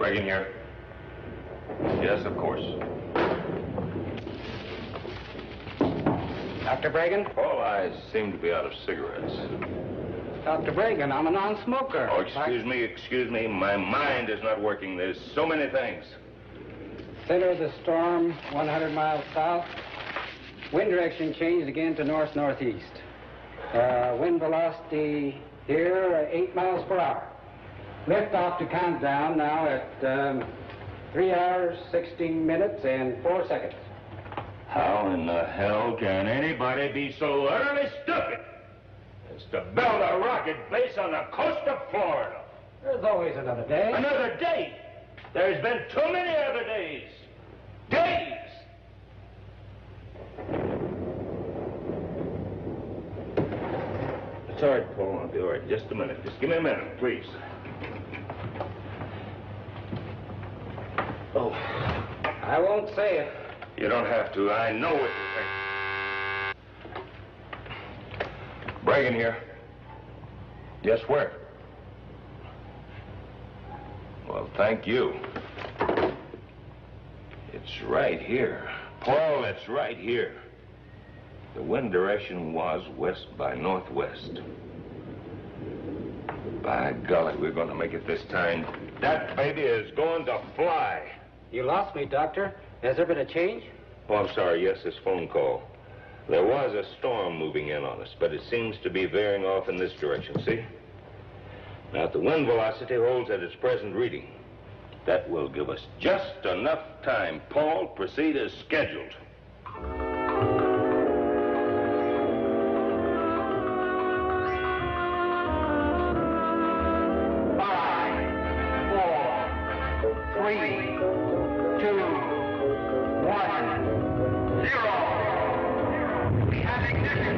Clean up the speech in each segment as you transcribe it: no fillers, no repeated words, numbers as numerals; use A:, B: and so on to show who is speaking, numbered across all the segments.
A: Reagan here. Yes, of course.
B: Dr. Bragan?
A: All eyes seem to be out of cigarettes.
B: Dr. Bragan, I'm a non-smoker.
A: Oh, excuse me. My mind is not working. There's so many things.
B: Center of the storm, 100 miles south. Wind direction changed again to north-northeast. Wind velocity here, 8 miles per hour. Lift off to countdown now at 3 hours, 16 minutes, and 4 seconds.
A: How in the hell can anybody be so utterly stupid as to build a rocket base on the coast of Florida?
B: There's always another day.
A: Another day? There's been too many other days. Days! It's all right, Paul. I'll be all right. Just a minute. Just give me a minute, please. Oh.
B: I won't say it.
A: You don't have to. I know what you think. Bragan here. Yes, where? Well, thank you. It's right here. Paul, it's right here. The wind direction was west by northwest. By golly, we're going to make it this time. That baby is going to fly.
B: You lost me, Doctor. Has there been a change?
A: Oh, I'm sorry. Yes, this phone call. There was a storm moving in on us, but it seems to be veering off in this direction, see? Now, if the wind velocity holds at its present reading, that will give us just enough time. Paul, proceed as scheduled.
B: 3, 2, 1, 0. We have ignition.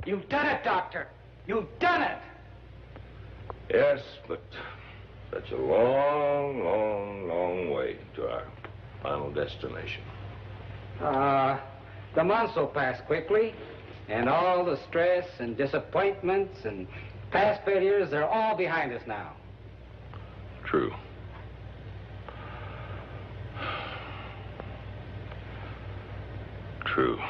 B: You've done it, Doctor. You've done it!
A: Yes, but that's a long, long, long way to our final destination.
B: The months will pass quickly, and all the stress and disappointments and past failures, they're all behind us now.
A: True. True.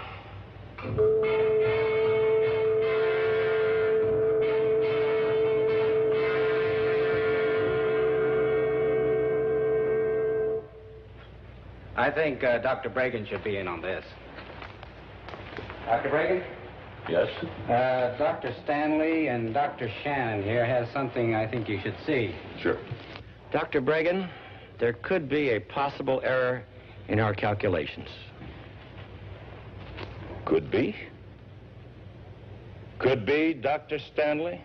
B: I think Dr. Bragan should be in on this. Dr. Bragan?
A: Yes?
B: Dr. Stanley and Dr. Shannon here has something I think you should see.
A: Sure.
C: Dr. Bragan, there could be a possible error in our calculations.
A: Could be. Could be, Dr. Stanley.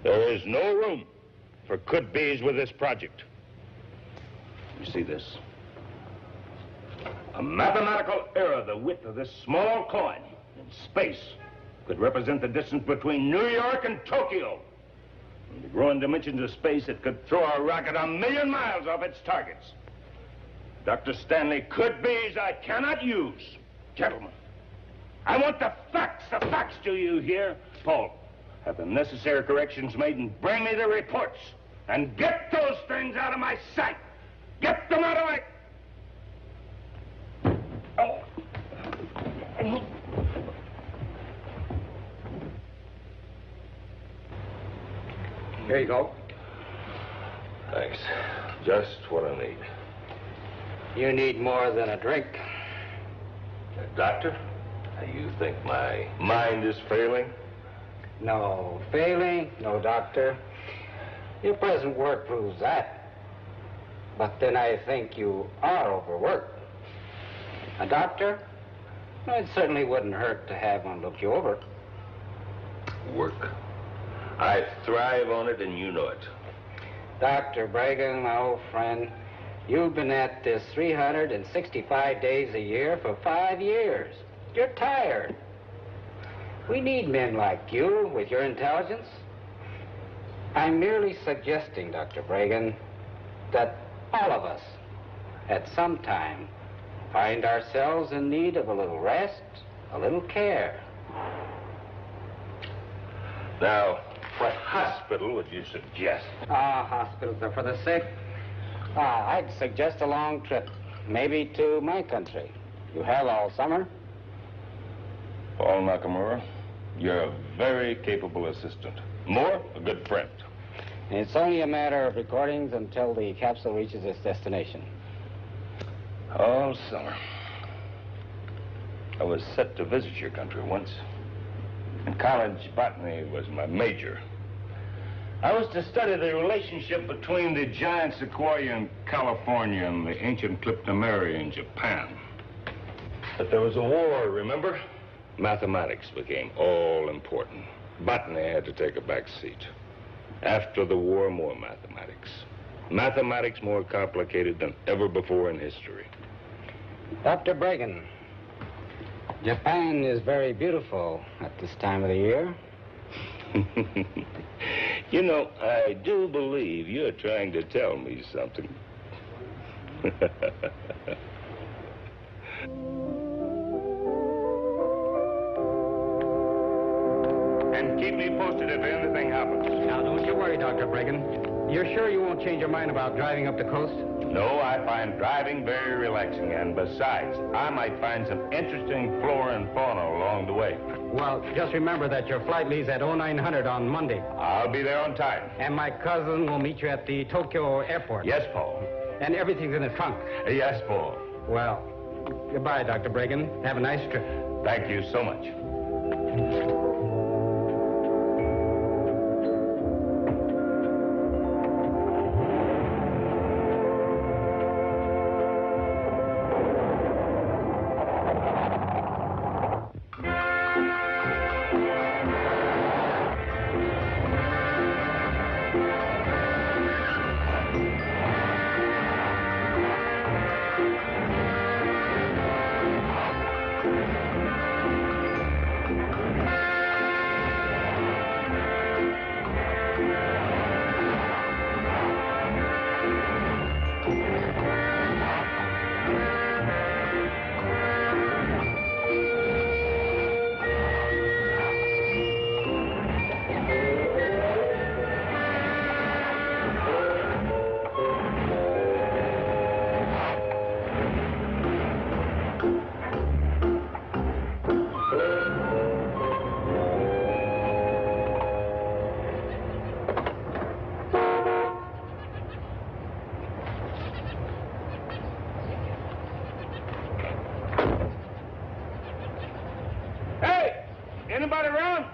A: There is no room for could-bes with this project. You see this? A mathematical error the width of this small coin in space could represent the distance between New York and Tokyo. In the growing dimensions of space, it could throw a rocket 1,000,000 miles off its targets. Dr. Stanley, could-bes I cannot use. Gentlemen, I want the facts. The facts, do you hear? Paul, have the necessary corrections made and bring me the reports. And get those things out of my sight. Get them out of my... Oh.
B: Here you go.
A: Thanks. Just what I need.
B: You need more than a drink.
A: Doctor, you think my mind is failing?
B: No failing, no, Doctor. Your present work proves that. But then I think you are overworked. A doctor? It certainly wouldn't hurt to have one look you over.
A: Work. I thrive on it, and you know it.
B: Dr. Bragan, my old friend, you've been at this 365 days a year for 5 years. You're tired. We need men like you with your intelligence. I'm merely suggesting, Dr. Bragan, that all of us, at some time, find ourselves in need of a little rest, a little care.
A: Now, what hospital would you suggest?
B: Hospitals are for the sick. I'd suggest a long trip, maybe to my country. You have all summer.
A: Paul Nakamura, you're a very capable assistant. Moore, a good friend.
B: It's only a matter of recordings until the capsule reaches its destination.
A: All summer. I was set to visit your country once. In college, botany was my major. I was to study the relationship between the giant sequoia in California and the ancient cryptomeria in Japan. But there was a war, remember? Mathematics became all important. Botany had to take a back seat. After the war, more mathematics. Mathematics more complicated than ever before in history.
B: Dr. Bragan, Japan is very beautiful at this time of the year.
A: You know, I do believe you're trying to tell me something. And keep me posted if anything happens.
B: Now, don't you worry, Dr. Bragan. You're sure you won't change your mind about driving up the coast?
A: No, I find driving very relaxing, and besides, I might find some interesting flora and fauna along the way.
B: Well, just remember that your flight leaves at 0900 on Monday.
A: I'll be there on time.
B: And my cousin will meet you at the Tokyo airport.
A: Yes, Paul.
B: And everything's in the trunk.
A: Yes, Paul.
B: Well, goodbye, Dr. Bragan. Have a nice trip.
A: Thank you so much. Anybody around?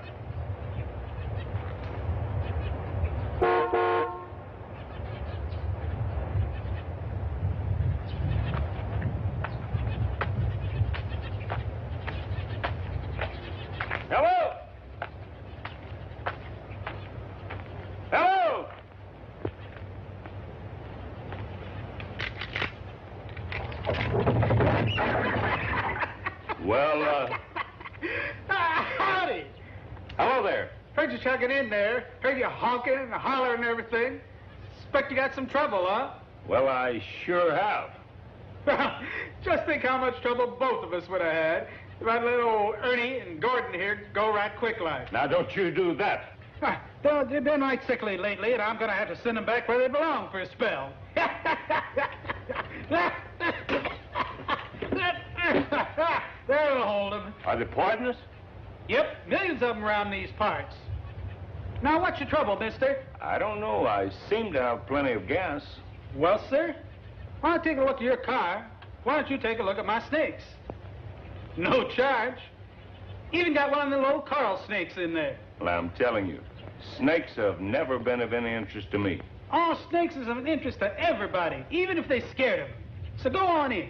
A: Hello? Hello? Well,
D: Howdy.
A: hello there.
D: Heard you chugging in there. Heard you honking and hollering and everything. Expect you got some trouble, huh?
A: Well, I sure have.
D: Just think how much trouble both of us would have had if I'd let old Ernie and Gordon here go right quick like.
A: Now, don't you do that.
D: They've been right sickly lately, and I'm going to have to send them back where they belong for a spell. That'll hold them.
A: Are they poisonous?
D: Yep, millions of them around these parts. Now, what's your trouble, mister?
A: I don't know. I seem to have plenty of gas.
D: Well, sir, why don't you take a look at your car? Why don't you take a look at my snakes? No charge. Even got one of the old coral snakes in there.
A: Well, I'm telling you, snakes have never been of any interest to me.
D: All snakes is of interest to everybody, even if they scared them. So go on in.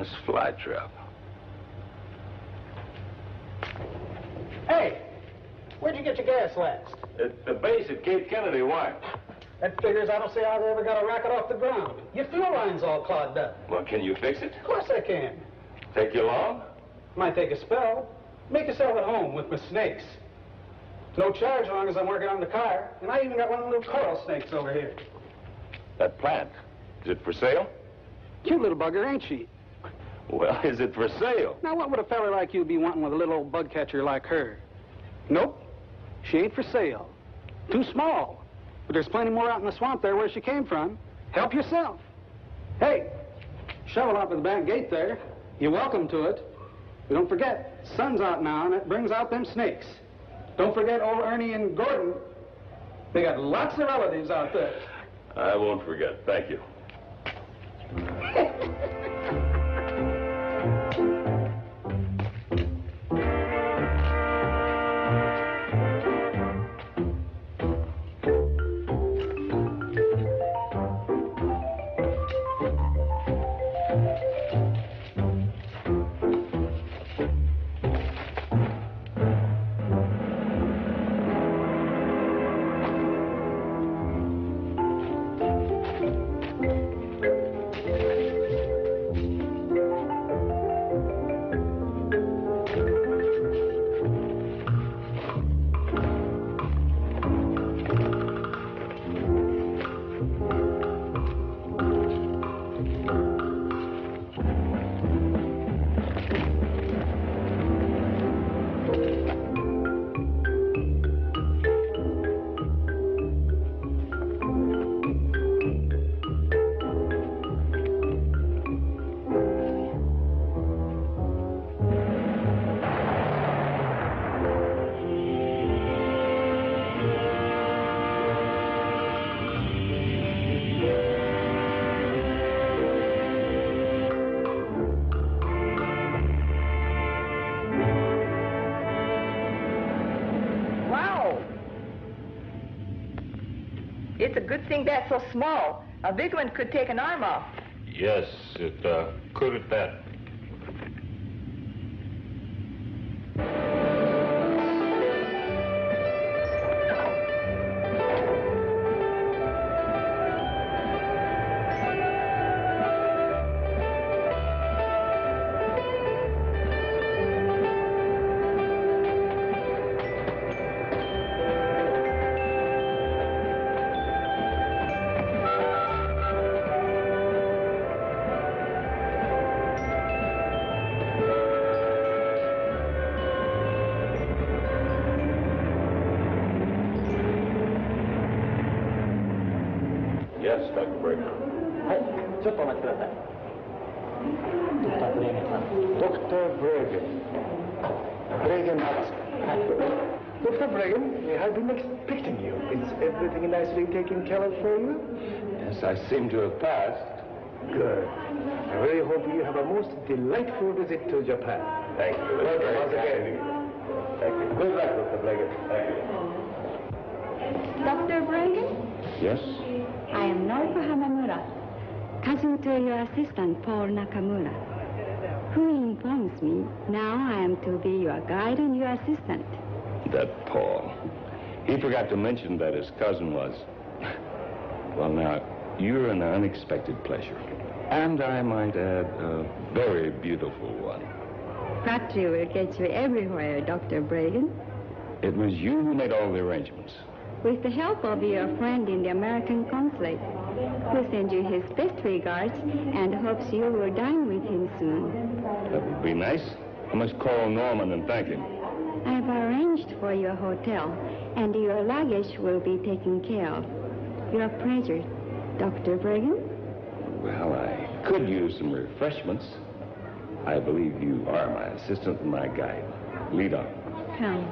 A: this fly trap.
D: Hey, where'd you get your gas last?
A: At the base at Cape Kennedy, why?
D: That figures I don't see how they ever got a rocket off the ground. Your fuel line's all clogged up.
A: Well, can you fix it?
D: Of course I can.
A: Take you long?
D: Might take a spell. Make yourself at home with my snakes. No charge as long as I'm working on the car. And I even got one of the little coral snakes over here.
A: That plant, is it for sale?
D: Cute little bugger, ain't she?
A: Well, is it for sale?
D: Now, what would a fella like you be wanting with a little old bug catcher like her? Nope. She ain't for sale. Too small. But there's plenty more out in the swamp there where she came from. Help yourself. Hey, shovel out to the back gate there. You're welcome to it. But don't forget, sun's out now, and it brings out them snakes. Don't forget old Ernie and Gordon. They got lots of relatives out there.
A: I won't forget. Thank you.
E: It's a good thing that's so small. A big one could take an arm off.
A: Yes, it could at that. Yes, Dr. Bregan.
C: はい、ちょっとお待ちください。Dr. Bregan. Bregan asked. Dr. Bregan, we have been expecting you. Is everything nicely taken care of for you?
A: Yes, I seem to have passed.
C: Good. I really hope you have a most delightful visit to Japan.
A: Thank you. That's
C: Welcome
A: very
C: once
A: kind
C: again.
A: of you.
C: Thank you. Good luck, Dr. Bregan.
A: Thank you.
F: Dr. Bregan,
A: Yes?
F: I am Noriko Hamamura, cousin to your assistant, Paul Nakamura, who informs me now I am to be your guide and your assistant.
A: That Paul. He forgot to mention that his cousin was... Well, now, you're an unexpected pleasure. And I might add, a very beautiful one.
F: Flattery will get you everywhere, Dr. Bregan.
A: It was you who made all the arrangements.
F: With the help of your friend in the American consulate, who sends you his best regards and hopes you will dine with him soon.
A: That would be nice. I must call Norman and thank him.
F: I have arranged for your hotel, and your luggage will be taken care of. Your pleasure, Dr. Bregan.
A: Well, I could use some refreshments. I believe you are my assistant and my guide. Lead on.
F: Come.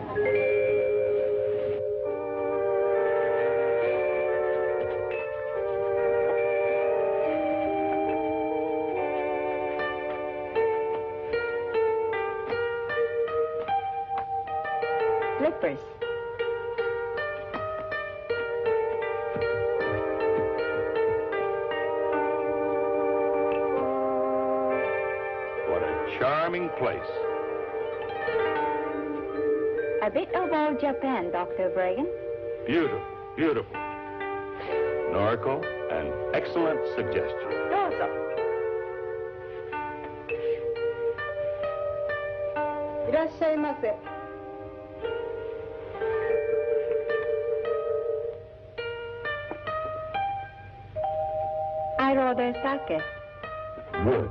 E: Flippers.
A: place.
F: A bit of old Japan, Dr. Bragan.
A: Beautiful, beautiful. Norco, an excellent suggestion.
E: Dozo.
F: いらっしゃいませ。I order sake.
A: Good.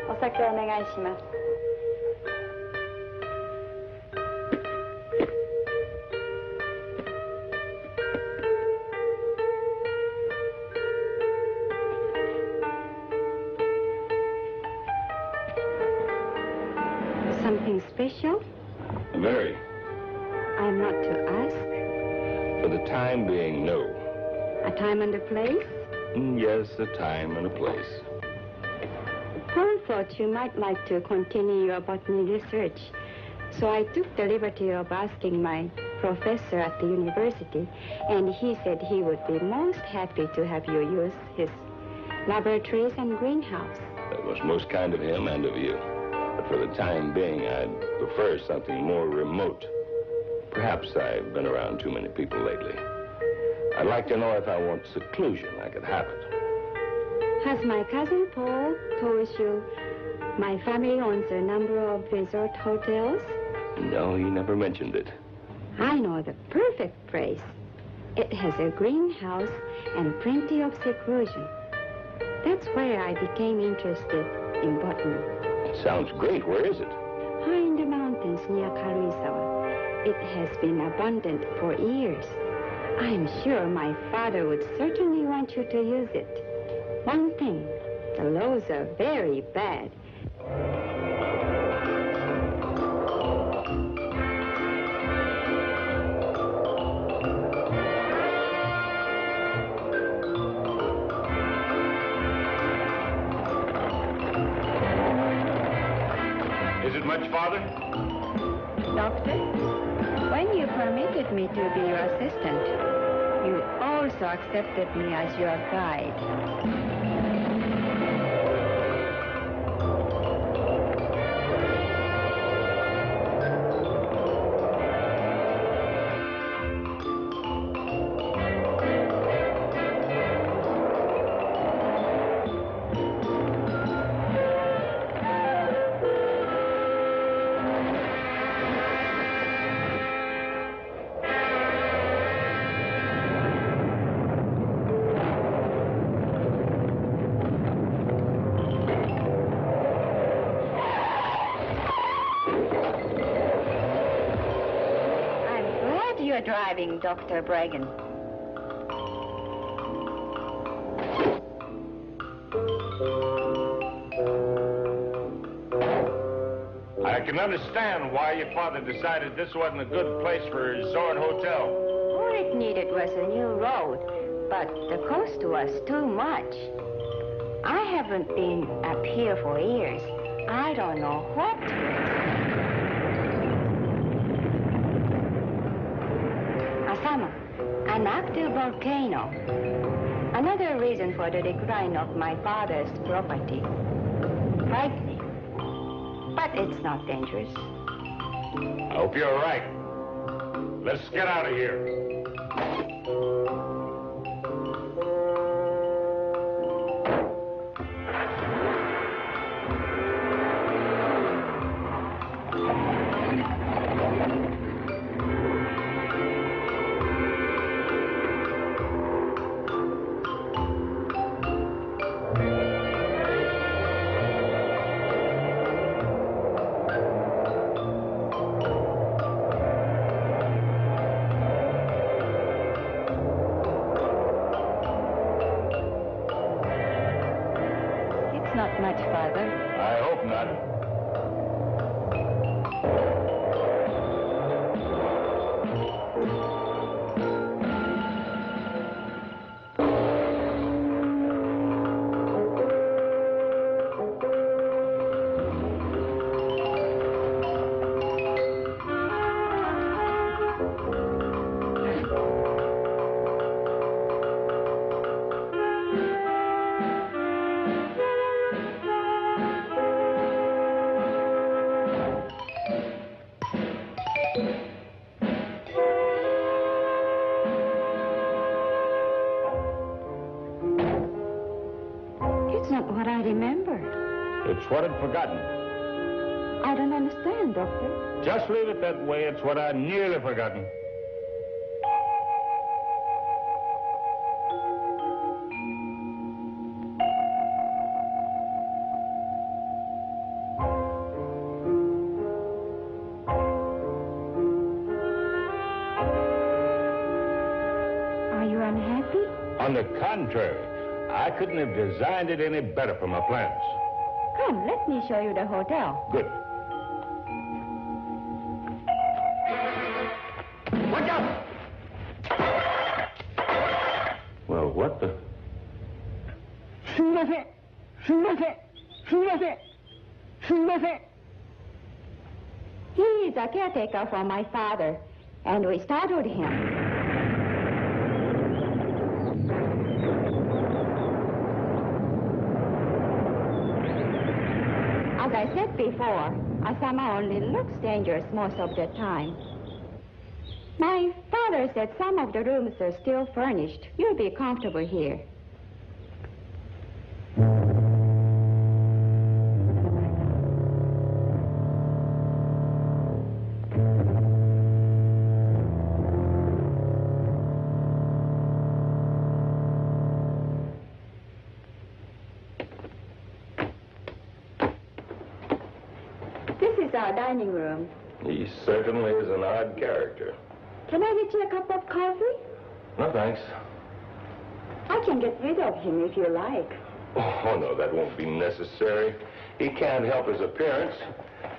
F: お酒お願いします。Something special?
A: Very.
F: I'm not to ask.
A: For the time being, no.
F: A time and a place?
A: Yes, a time and a place.
F: Paul thought you might like to continue your botany research, so I took the liberty of asking my professor at the university, and he said he would be most happy to have you use his laboratories and greenhouse.
A: That was most kind of him and of you. But for the time being, I'd prefer something more remote. Perhaps I've been around too many people lately. I'd like to know if I want seclusion, I could have it.
F: Has my cousin Paul told you my family owns a number of resort hotels?
A: No, he never mentioned it.
F: I know the perfect place. It has a greenhouse and plenty of seclusion. That's where I became interested in botany.
A: It sounds great. Where is it?
F: High in the mountains near Karuizawa. It has been abundant for years. I'm sure my father would certainly want you to use it. One thing, the laws are very bad.
A: Is it much farther?
F: Doctor, when you permitted me to be your assistant, you also accepted me as your guide. You're driving, Dr. Bragan.
A: I can understand why your father decided this wasn't a good place for a resort hotel.
F: All it needed was a new road, but the cost was too much. I haven't been up here for years. I don't know what to expect. Asama, an active volcano. Another reason for the decline of my father's property. Frightening. But it's not dangerous.
A: I hope you're right. Let's get out of here.
F: Not much farther.
A: I hope not.
F: That's not what I remember.
A: It's what I'd forgotten.
F: I don't understand, Doctor.
A: Just leave it that way. It's what I'd nearly forgotten.
F: Are you unhappy?
A: On the contrary, I couldn't have designed it any better for my plans.
F: Come, let me show you the hotel.
A: Good. Watch out! Well, what the...
F: He is a caretaker for my father, and we startled him. As I said before, a summer only looks dangerous most of the time. My father said some of the rooms are still furnished. You'll be comfortable here. This is our dining room.
A: He certainly is an odd character.
F: Can I get you a cup of coffee?
A: No, thanks.
F: I can get rid of him if you like.
A: Oh, no, that won't be necessary. He can't help his appearance,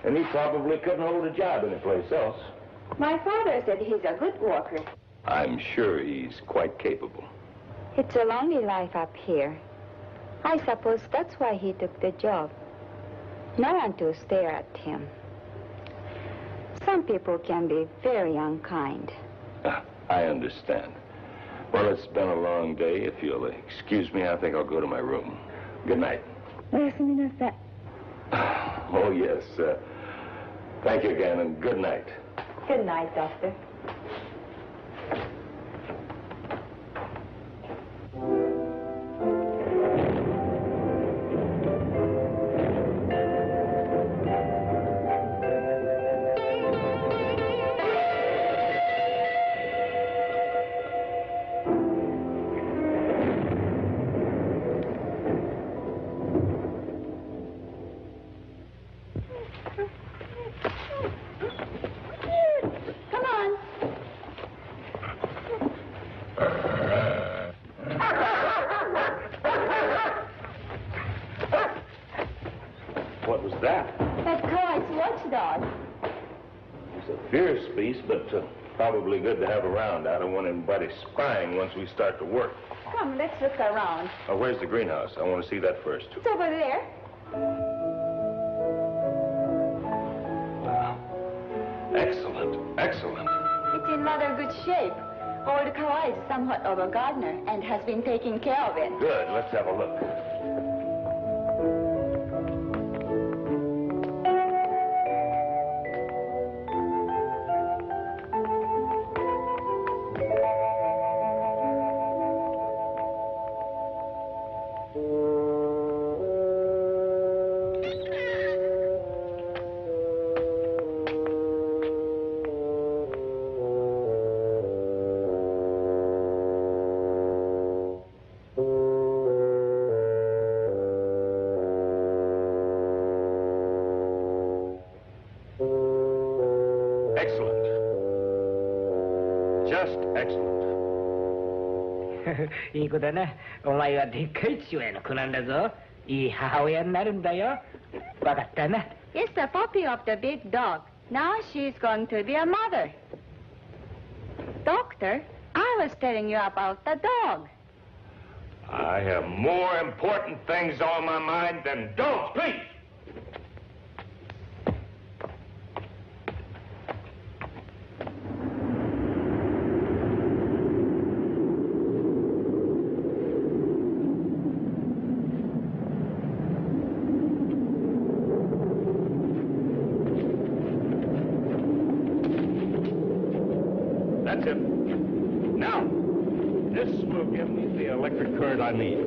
A: and he probably couldn't hold a job anyplace else.
F: My father said he's a good worker.
A: I'm sure he's quite capable.
F: It's a lonely life up here. I suppose that's why he took the job. No one to stare at him. Some people can be very unkind.
A: I understand. Well, it's been a long day. If you'll excuse me, I think I'll go to my room. Good night. Oh, yes. Thank you again, and good night.
F: Good night, Doctor. Come on.
A: What was that?
F: That Clyde's watchdog.
A: He's a fierce beast, but probably good to have around. I don't want anybody spying once we start to work.
F: Come, let's look around.
A: Oh, where's the greenhouse? I want to see that first.
F: It's over there.
A: Wow. Excellent, excellent.
F: It's in rather good shape. Old Kawai is somewhat of a gardener and has been taking care of it.
A: Good, let's have a look. Excellent. Just excellent.
G: いい子だな。お前はでっかい父親の子なんだぞ。いい母親になるんだよ。わかったな。
F: It's the puppy of the big dog. Now she's going to be a mother. Doctor, I was telling you about the dog.
A: I have more important things on my mind than dogs, please. That's it. Now, this will give me the electric current I need.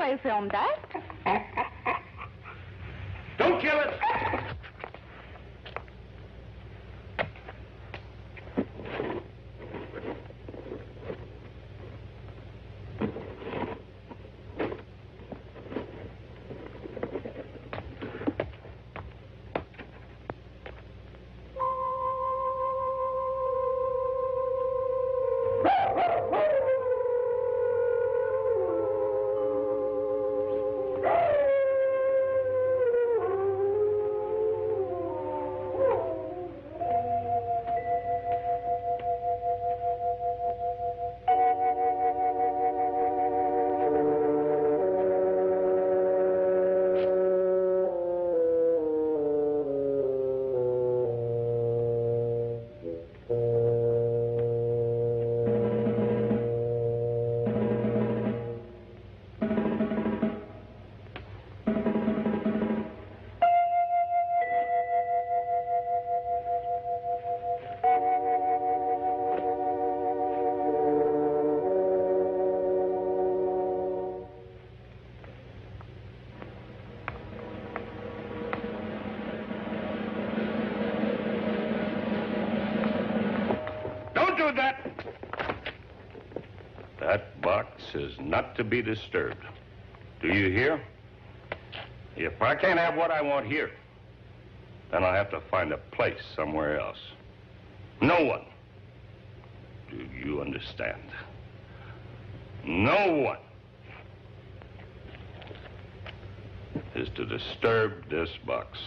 E: I filmed that.
A: Don't kill it! That box is not to be disturbed. Do you hear? If I can't have what I want here, then I'll have to find a place somewhere else. No one. Do you understand? No one is to disturb this box.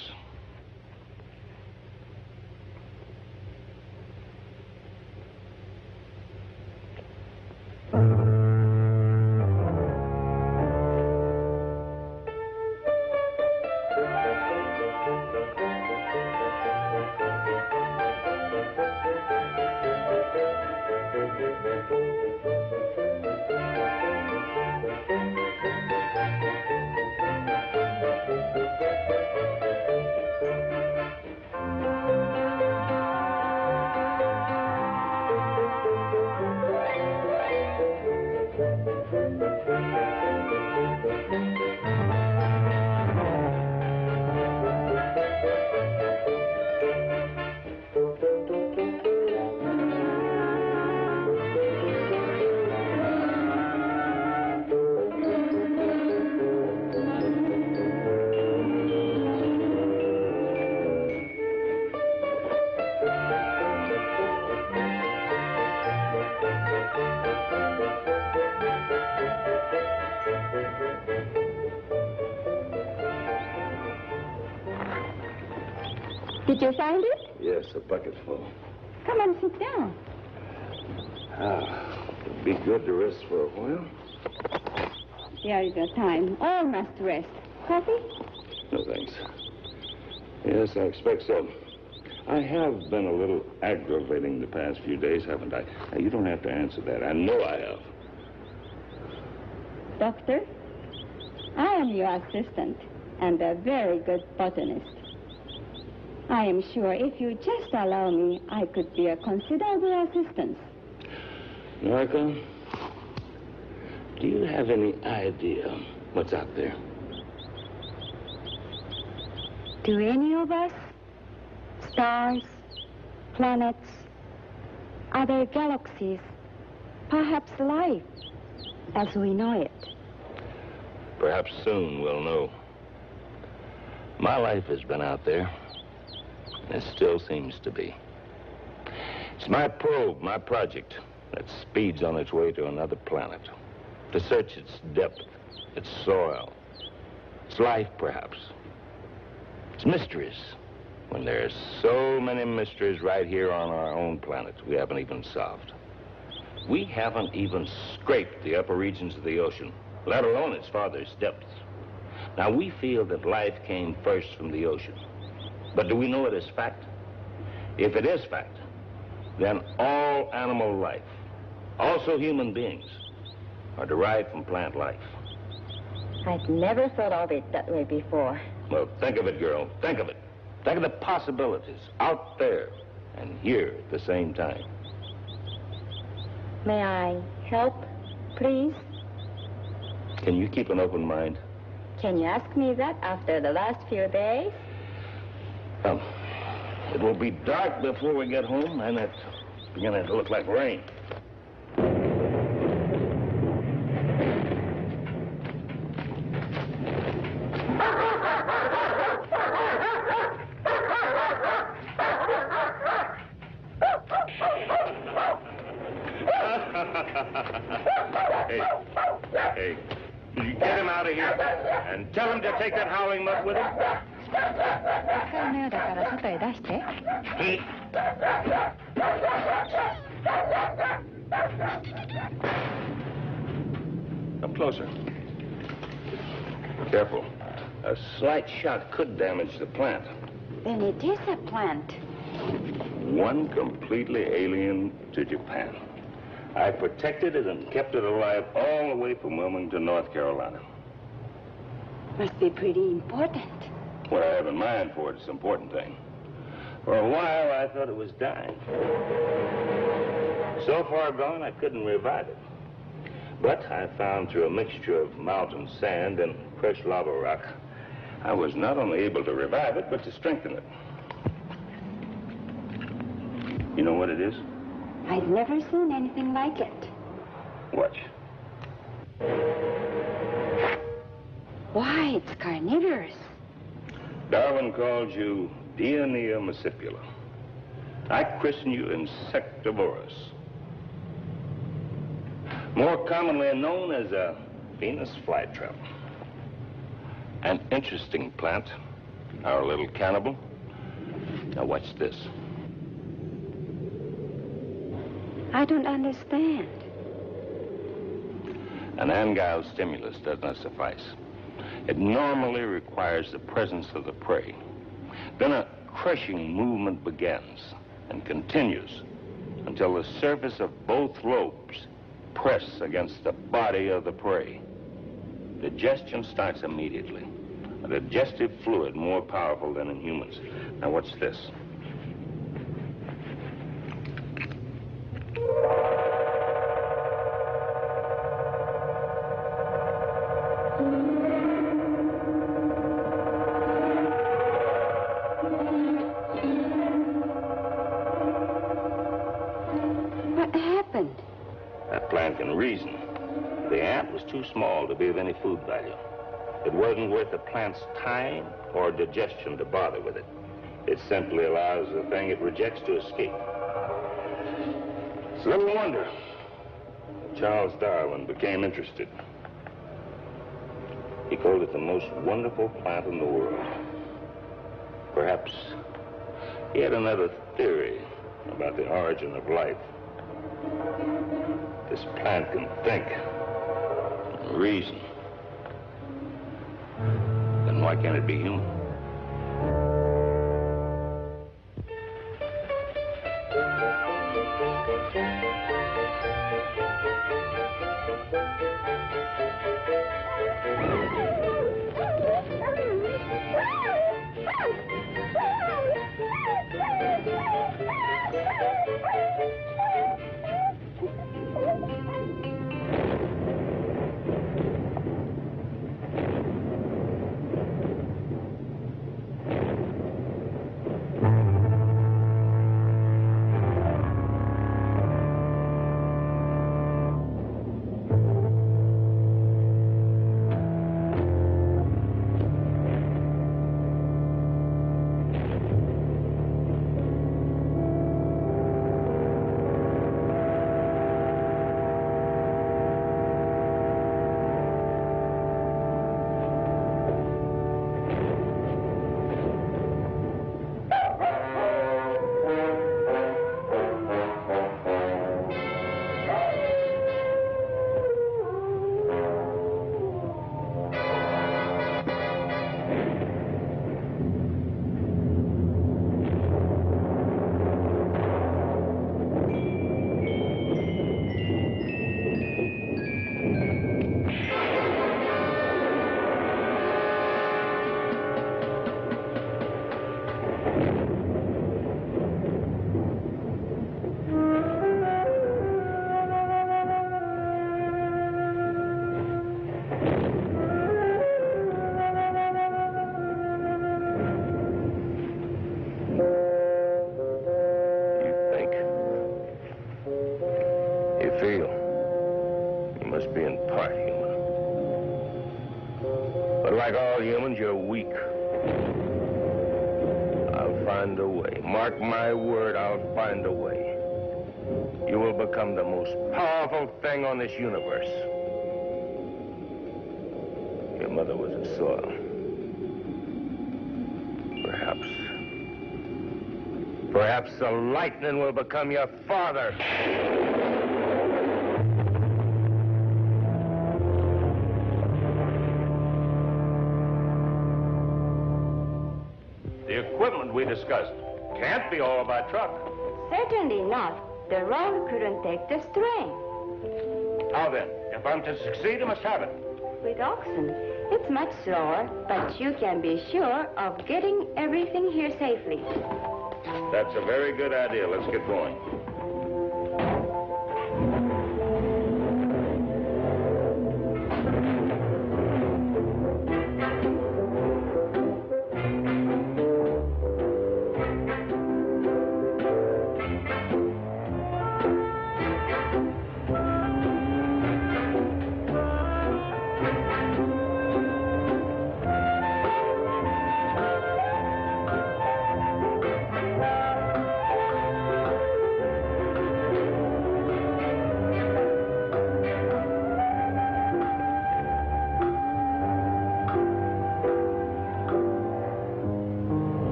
F: Did you find it?
A: Yes, a bucket full.
F: Come on, sit down.
A: It'd be good to rest for a while.
F: There is a time. All must rest. Coffee?
A: No, thanks. Yes, I expect so. I have been a little aggravating the past few days, haven't I? Now, you don't have to answer that. I know I have.
F: Doctor, I am your assistant and a very good botanist. I am sure if you just allow me, I could be a considerable assistance.
A: Norca, do you have any idea what's out there?
F: Do any of us? Stars, planets, other galaxies, perhaps life as we know it.
A: Perhaps soon we'll know. My life has been out there. It still seems to be. It's my probe, my project, that speeds on its way to another planet. To search its depth, its soil, its life, perhaps. Its mysteries. When there's so many mysteries right here on our own planet we haven't even solved. We haven't even scraped the upper regions of the ocean, let alone its farthest depths. Now, we feel that life came first from the ocean. But do we know it as fact? If it is fact, then all animal life, also human beings, are derived from plant life.
E: I'd never thought of it that way before.
A: Well, think of it, girl. Think of it. Think of the possibilities out there and here at the same time.
E: May I help, please?
A: Can you keep an open mind?
F: Can you ask me that after the last few days?
A: It will be dark before we get home, and it's beginning to look like rain. Hey, you get him out of here and tell him to take that howling mutt with him.
E: 使うのよだから外へ出して。
A: Come closer. Careful. A slight shock could damage the plant.
F: Then it is a plant.
A: One completely alien to Japan. I protected it and kept it alive all the way from Wilmington, North Carolina.
F: Must be pretty important.
A: What I have in mind for it's an important thing. For a while, I thought it was dying. So far gone, I couldn't revive it. But I found through a mixture of mountain sand and fresh lava rock, I was not only able to revive it, but to strengthen it. You know what it is?
F: I've never seen anything like it.
A: Watch.
F: Why, it's carnivorous.
A: Darwin calls you Dionea muscipula. I christen you Insectivorous. More commonly known as a Venus flytrap. An interesting plant, our little cannibal. Now watch this.
F: I don't understand.
A: An angile stimulus does not suffice. It normally requires the presence of the prey. Then a crushing movement begins and continues until the surface of both lobes press against the body of the prey. Digestion starts immediately. A digestive fluid more powerful than in humans. Now watch this.
F: What happened?
A: That plant can reason. The ant was too small to be of any food value. It wasn't worth the plant's time or digestion to bother with it. It simply allows the thing it rejects to escape. It's little wonder Charles Darwin became interested. He called it the most wonderful plant in the world. Perhaps he had another theory about the origin of life. This plant can think and reason. Then why can't it be human? like all humans, you're weak. I'll find a way. Mark my word, I'll find a way. You will become the most powerful thing on this universe. Your mother was a soil. Perhaps the lightning will become your father. The equipment we discussed can't be all by truck.
F: Certainly not. The road couldn't take the strain.
A: How then? If I'm to succeed, I must have it.
F: With oxen, it's much slower, but you can be sure of getting everything here safely.
A: That's a very good idea. Let's get going.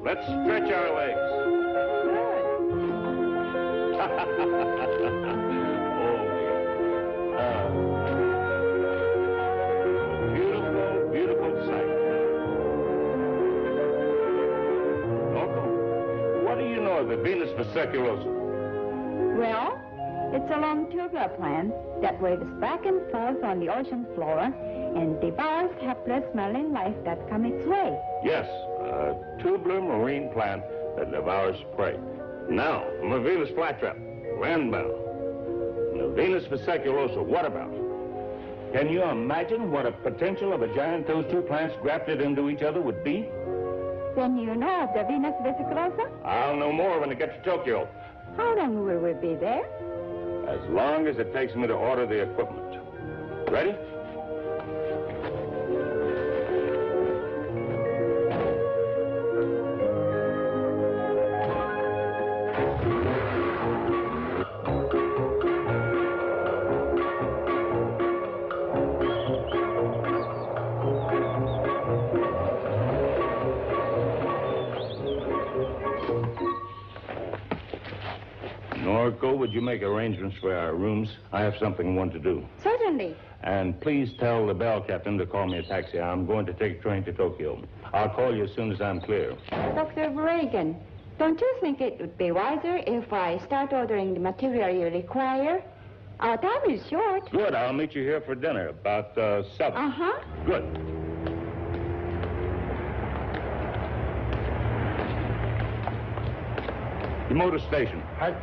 A: Let's stretch our legs. Beautiful, beautiful sight. Uncle, what do you know of the Venus vesiculosa?
F: Well, it's a long tubular plant that waves back and forth on the ocean floor and devours hapless marine life that come its way.
A: Yes, a tubular marine plant that devours prey. Now, from a Venus flytrap, landbound. And the Venus vesiculosa, what about? Can you imagine what a potential of a giant those two plants grafted into each other would be?
F: Then you know of the Venus vesiculosa?
A: I'll know more when I get to Tokyo.
F: How long will we be there?
A: As long as it takes me to order the equipment. Ready? Norco, would you make arrangements for our rooms? I have something I want to do.
F: Certainly.
A: And please tell the bell captain to call me a taxi. I'm going to take a train to Tokyo. I'll call you as soon as I'm clear.
F: Dr. Reagan, don't you think it would be wiser if I start ordering the material you require? Our time is short.
A: Good. I'll meet you here for dinner about 7.
F: Uh-huh.
A: Good. The motor station.
C: Hi.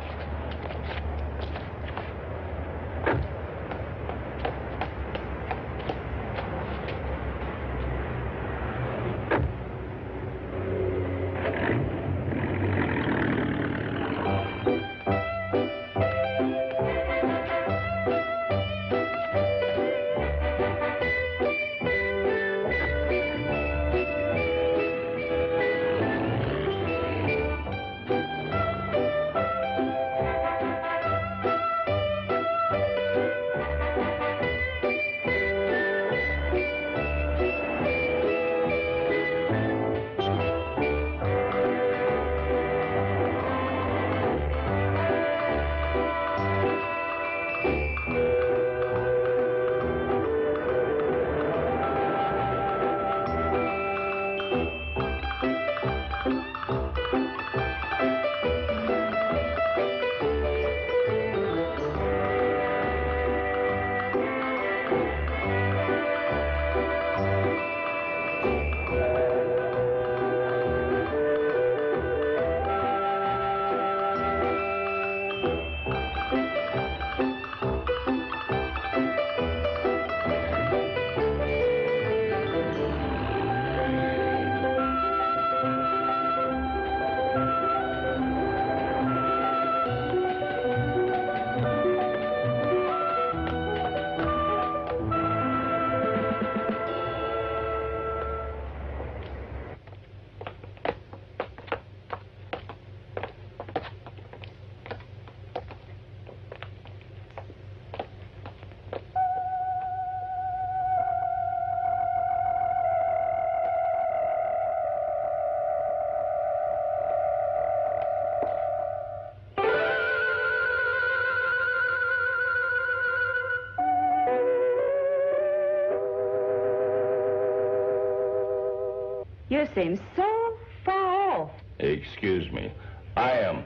F: You seem so far off.
A: Excuse me. I am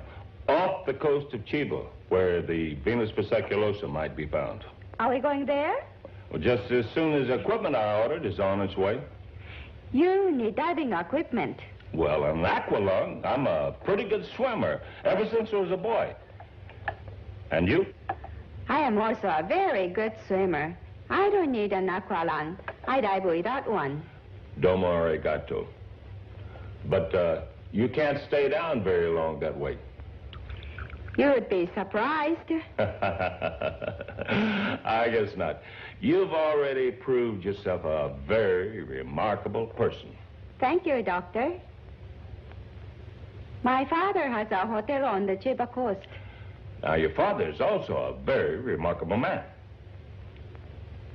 A: off the coast of Chiba, where the Venus vesiculosa might be found.
F: Are we going there?
A: Well, just as soon as equipment I ordered is on its way.
F: You need diving equipment.
A: Well, an aqualung. I'm a pretty good swimmer, ever since I was a boy. And you?
F: I am also a very good swimmer. I don't need an aqualung. I dive without one.
A: Domo arigato. But you can't stay down very long that way.
F: You would be surprised.
A: I guess not. You've already proved yourself a very remarkable person.
F: Thank you, Doctor. My father has a hotel on the Chiba coast.
A: Now, your father is also a very remarkable man.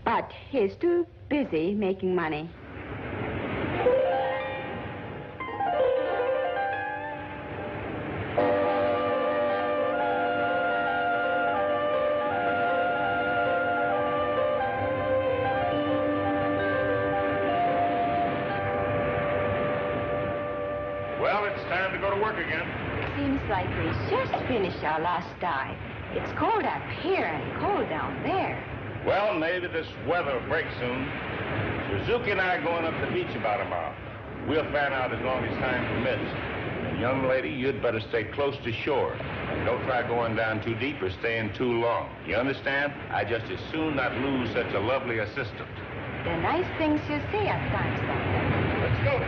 F: But he's too busy making money.
A: Well, it's time to go to work again.
F: Seems like we just finished our last dive. It's cold up here and cold down there.
A: Well, maybe this weather will break soon. Suzuki and I are going up the beach about tomorrow. We'll fan out as long as time permits. And young lady, you'd better stay close to shore. Don't try going down too deep or staying too long. You understand? I just as soon not lose such a lovely assistant.
F: The nice things you say at times, Doctor.
A: Let's go.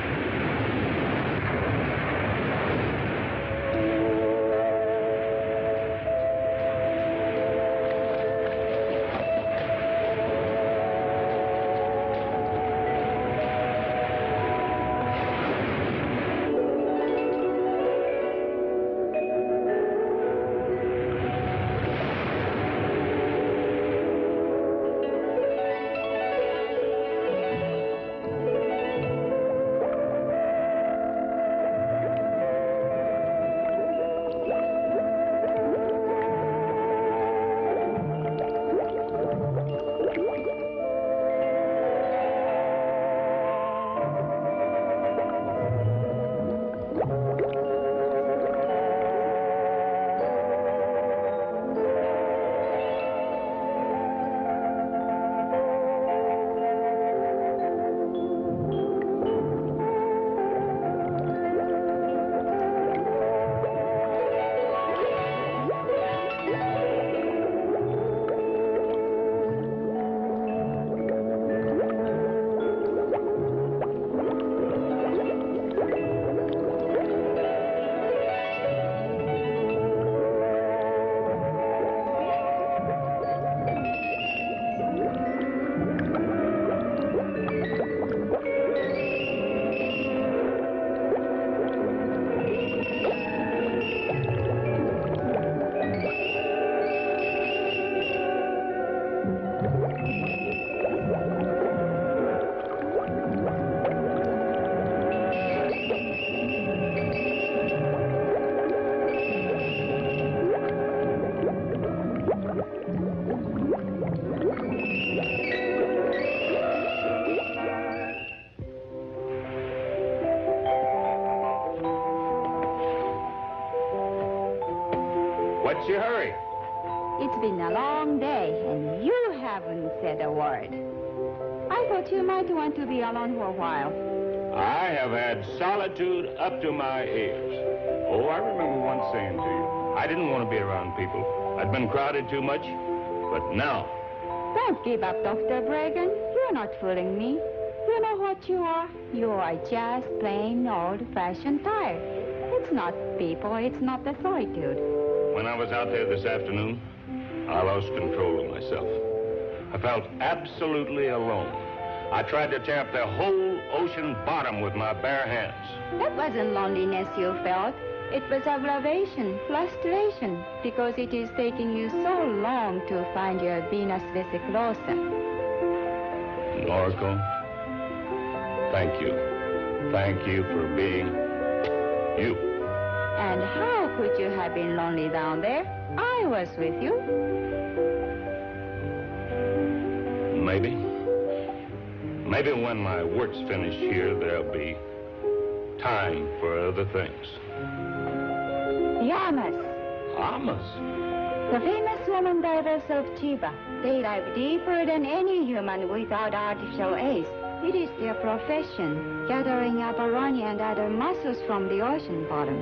A: What's your hurry?
F: It's been a long day, and you haven't said a word. I thought you might want to be alone for a while.
A: I have had solitude up to my ears. Oh, I remember once saying to you, I didn't want to be around people. I'd been crowded too much. But now...
F: Don't give up, Dr. Bregan. You're not fooling me. You know what you are? You are just plain old-fashioned tired. It's not people, it's not the solitude.
A: When I was out there this afternoon, I lost control of myself. I felt absolutely alone. I tried to tear up the whole ocean bottom with my bare hands.
F: That wasn't loneliness you felt. It was aggravation, frustration, because it is taking you so long to find your Venus vesiculosa.
A: Oracle, thank you. Thank you for being you.
F: And how could you have been lonely down there? I was with you.
A: Maybe when my work's finished here, there'll be time for other things.
F: Yamas,
A: Llamas?
F: the famous woman divers of Chiba. They dive deeper than any human without artificial aids. It is their profession, gathering abalone and other mussels from the ocean bottom.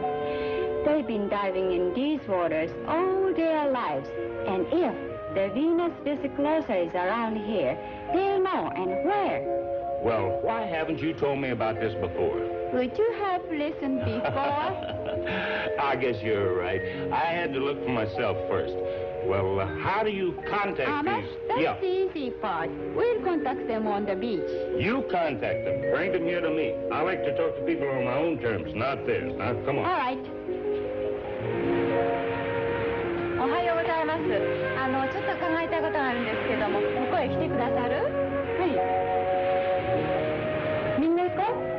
F: They've been diving in these waters all their lives, and if the Venus vesiclosa is around here, they'll know, and where.
A: Well, why haven't you told me about this before?
F: Would you have listened before?
A: I guess you're right. I had to look for myself first. Well, how do you contact
F: Amos,
A: these?
F: that's the easy part. We'll contact them on the beach.
A: You contact them. Bring them here to me. I like to talk to people on my own terms, not theirs. Now, come on.
F: All right. おはようございます。ちょっと考えたいことがあるんですけども、向こうへ来てくださる？はい。みんな行こう。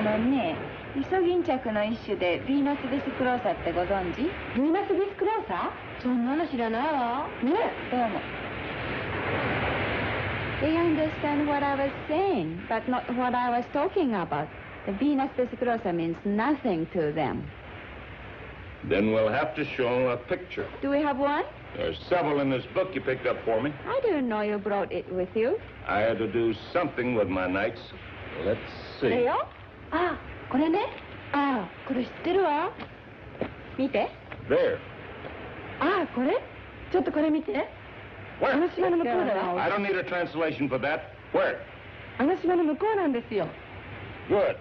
F: ね、イソギンチャクの一種でヴィーナスベスクローサってご存知？ヴィーナスベスクローサ？そんなの知らないわ。ね、どうも。They understand what I was saying, but not what I was talking about. The Venus vesiclosa means nothing to them.
A: Then we'll have to show a picture.
F: Do we have one?
A: There's several in this book you picked up for me.
F: I didn't know you brought it with you.
A: I had to do something with my nights. Let's see.
F: これよ。あ、これね。あ、これ知ってるわ。見て。
A: There.
F: あ、これ？ちょっとこれ見て。
A: Where?
F: あの島の向こうだわ。
A: I don't need a translation for that. Where?
F: あの島の向こうなんですよ。
A: Good.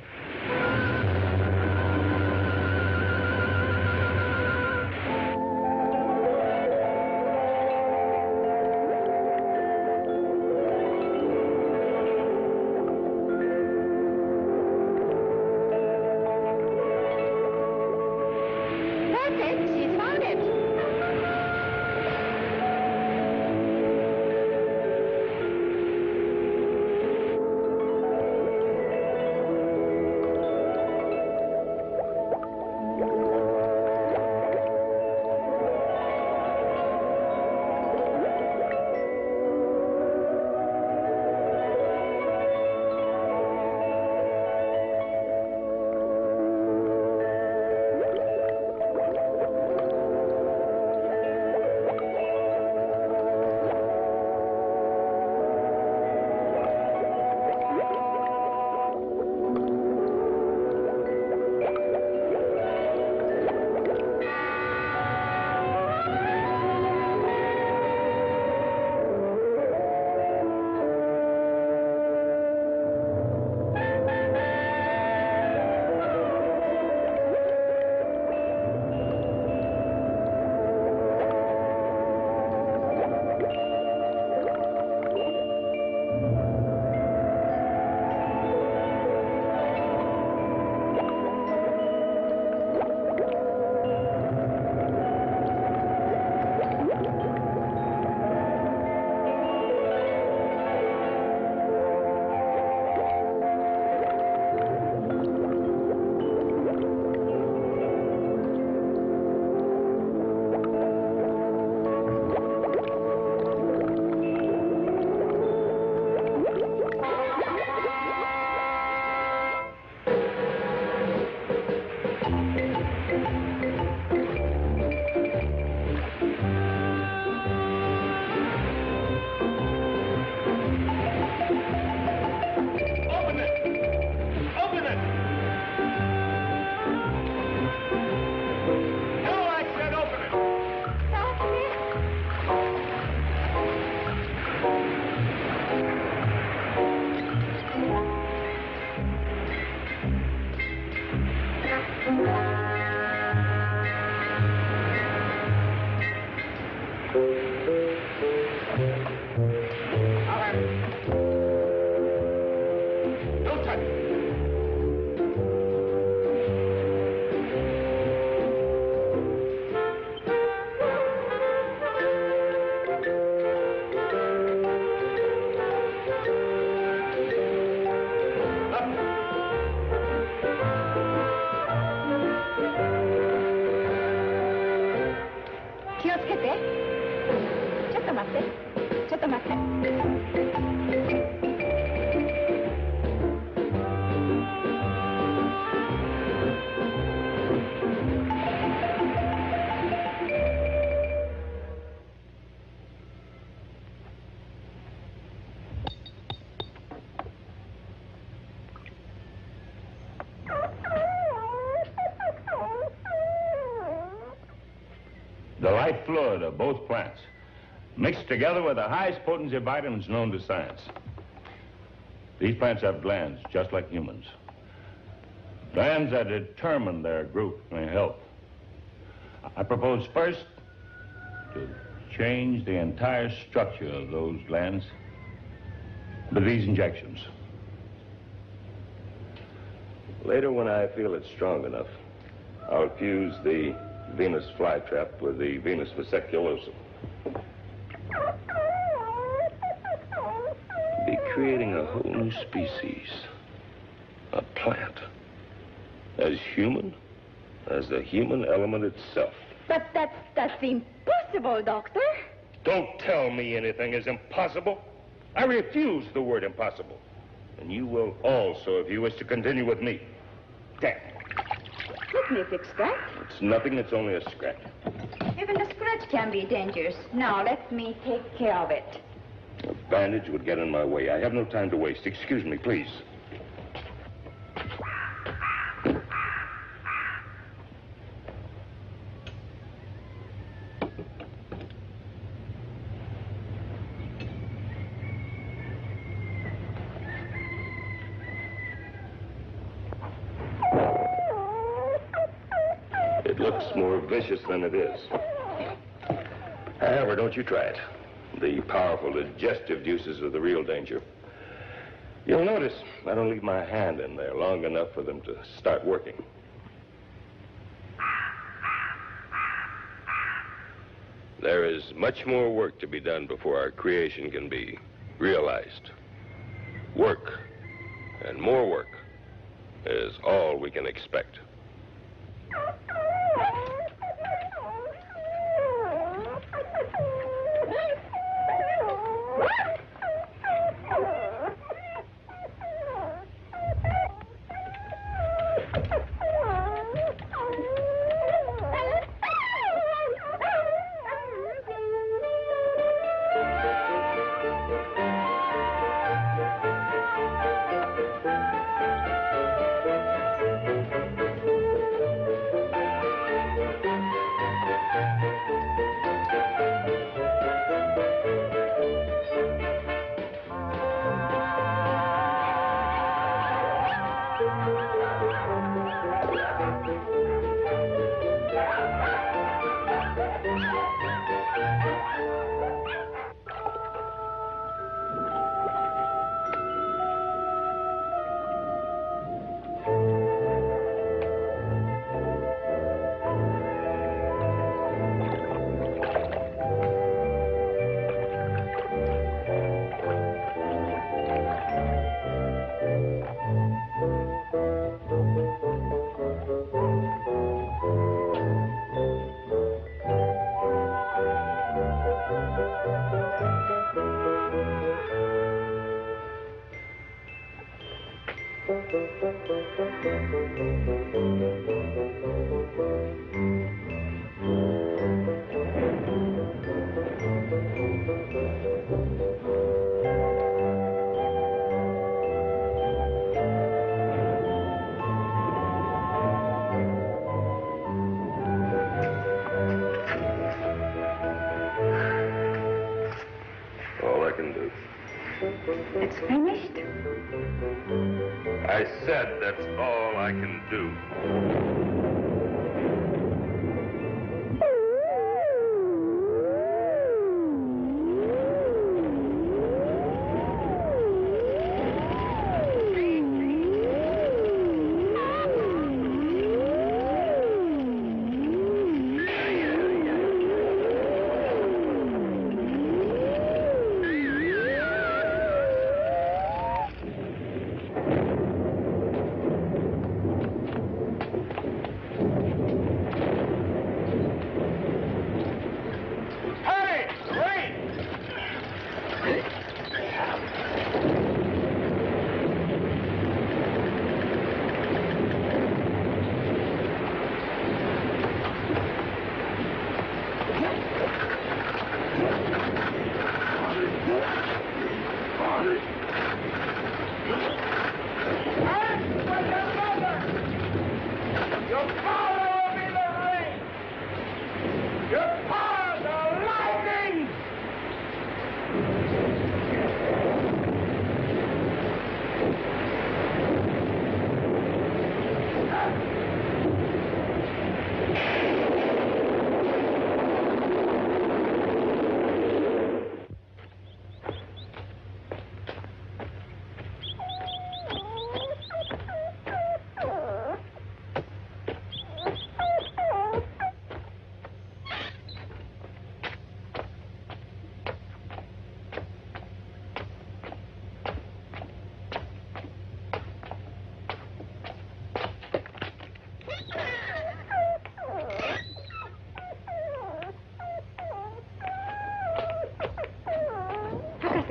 A: the life fluid of both plants, mixed together with the highest potency vitamins known to science. These plants have glands just like humans. Glands that determine their growth and health. I propose first to change the entire structure of those glands with these injections.
H: Later, when I feel it's strong enough, I'll fuse the Venus flytrap with the Venus vesiculosum. Be creating a whole new species, a plant, as human as the human element itself.
E: But that's impossible, Doctor.
A: Don't tell me anything is impossible. I refuse the word impossible. And you will also if you wish to continue with me. There.
E: Let me fix that.
A: It's nothing, it's only a scratch.
E: Even the scratch can be dangerous. Now, let me take care of it.
A: A bandage would get in my way. I have no time to waste. Excuse me, please.
H: It looks more vicious than it is. However, don't you try it. The powerful digestive juices are the real danger. You'll notice I don't leave my hand in there long enough for them to start working. There is much more work to be done before our creation can be realized. Work, and more work, is all we can expect. All I can do.
E: It's finished?
H: I said that's all I can do.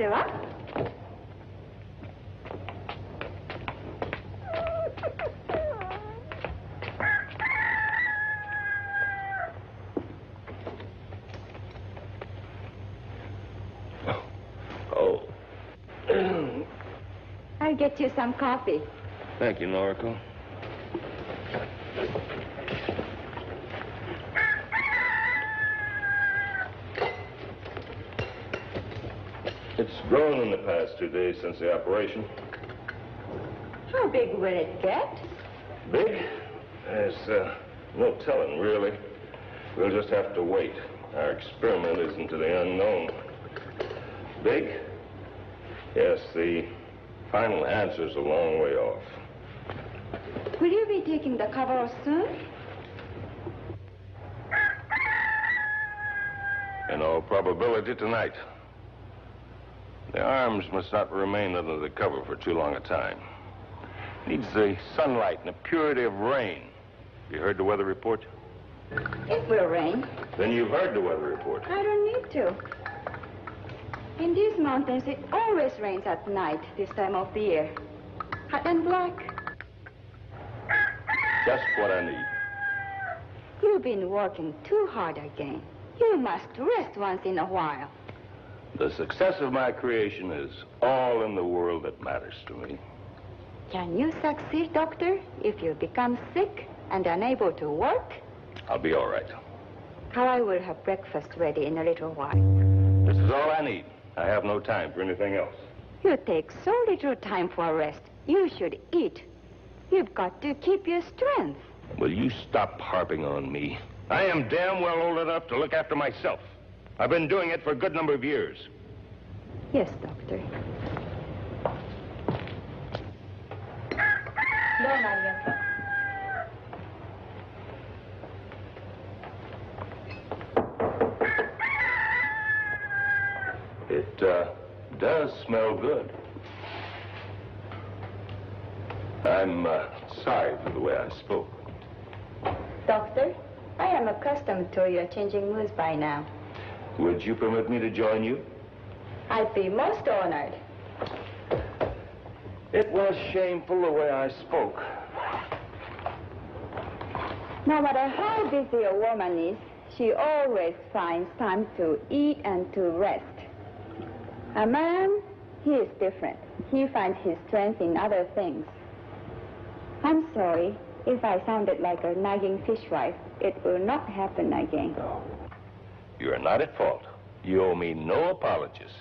F: ますわ。
H: Oh.
F: I'll get you some coffee.
H: Thank you, Noriko. It's grown in the past 2 days since the operation.
F: How big will it get?
H: Big? There's no telling, really. We'll just have to wait. Our experiment is into the unknown. Big? Yes, the final answer's a long way off.
F: Will you be taking the cover off soon?
H: In all probability, tonight. The arms must not remain under the cover for too long a time. Needs the sunlight and the purity of rain. You heard the weather report?
F: It will rain.
H: Then you've heard the weather report.
F: I don't need to. In these mountains, it always rains at night this time of the year. Hot and black.
H: Just what I need.
F: You've been working too hard again. You must rest once in a while.
H: The success of my creation is all in the world that matters to me.
F: Can you succeed, Doctor, if you become sick and unable to work?
H: I'll be all right.
F: I will have breakfast ready in a little while.
H: This is all I need. I have no time for anything else.
F: You take so little time for rest. You should eat. You've got to keep your strength.
H: Will you stop harping on me? I am damn well old enough to look after myself. I've been doing it for a good number of years.
F: Yes, Doctor.
H: It does smell good. I'm sorry for the way I spoke.
F: Doctor, I am accustomed to your changing moods by now.
H: Would you permit me to join you?
F: I'd be most honored.
H: It was shameful the way I spoke.
F: No matter how busy a woman is, she always finds time to eat and to rest. A man, he is different. He finds his strength in other things. I'm sorry if I sounded like a nagging fishwife. It will not happen again.
H: No. You are not at fault. You owe me no apologies.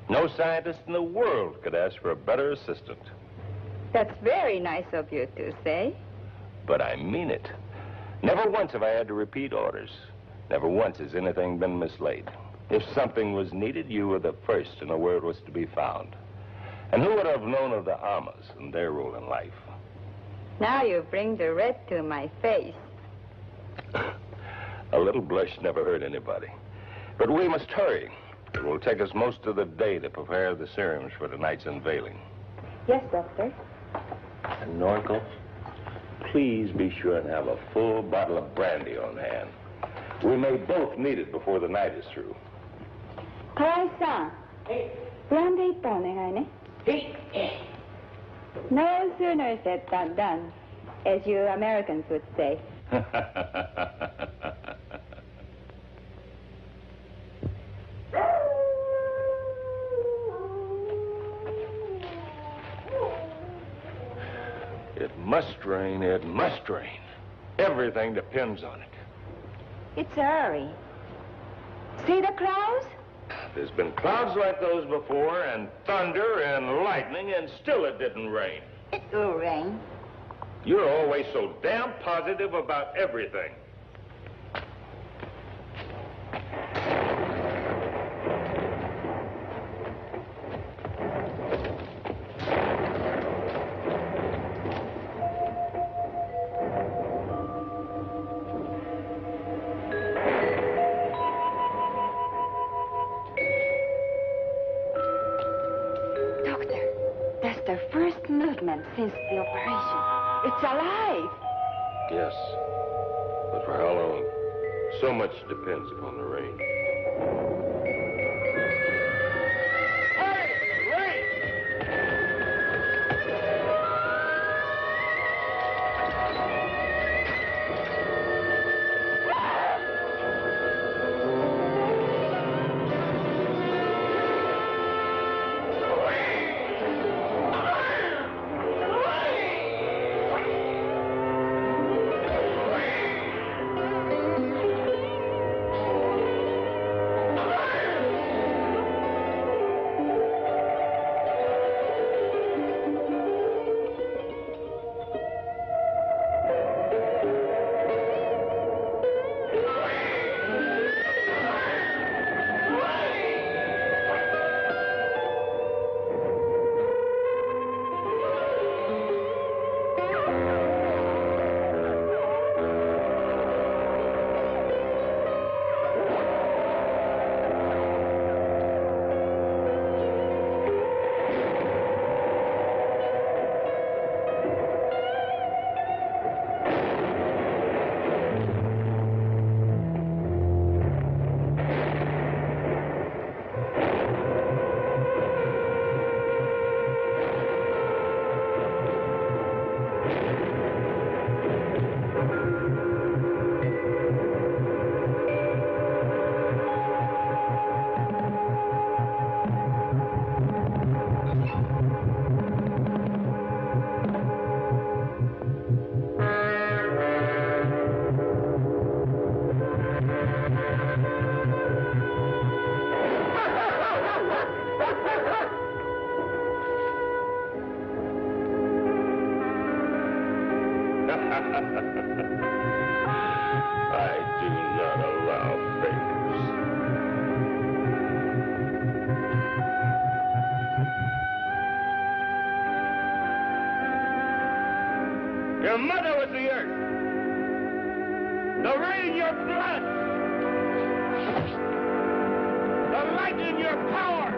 H: No scientist in the world could ask for a better assistant.
F: That's very nice of you to say.
H: But I mean it. Never once have I had to repeat orders. Never once has anything been mislaid. If something was needed, you were the first to know where it was to be found. And who would have known of the Amas and their role in life?
F: Now you bring the red to my face.
H: A little blush never hurt anybody. But we must hurry. It will take us most of the day to prepare the serums for tonight's unveiling.
F: Yes, Doctor.
H: And Noriko, please be sure and have a full bottle of brandy on hand. We may both need it before the night is through.
F: Kawai-san. Brandy 一本お願いね。No sooner said than done, as you Americans would say.
H: It must rain, it must rain. Everything depends on it.
F: It's early. See the clouds?
H: There's been clouds like those before, and thunder and lightning, and still it didn't rain.
F: It will rain.
H: You're always so damn positive about everything.
F: The first movement since the operation. It's alive.
H: Yes. But for how long? So much depends upon the rain.
F: Hurry!
H: I do not allow failures.
A: Your mother was the earth. The rain in your blood. The light in your power.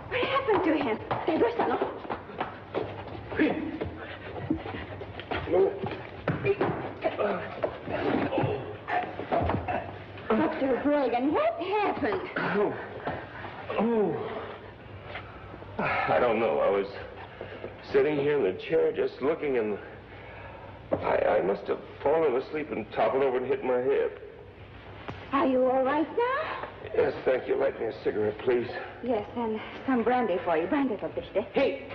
F: What happened to him? Dr. Reagan, what happened?
H: I don't know. I was sitting here in the chair just looking, and I must have fallen asleep and toppled over and hit my head.
F: Are you all right now?
H: Yes, thank you. Light me a cigarette, please.
F: Yes, and some brandy for you. Brandy for bitte.
H: Hey!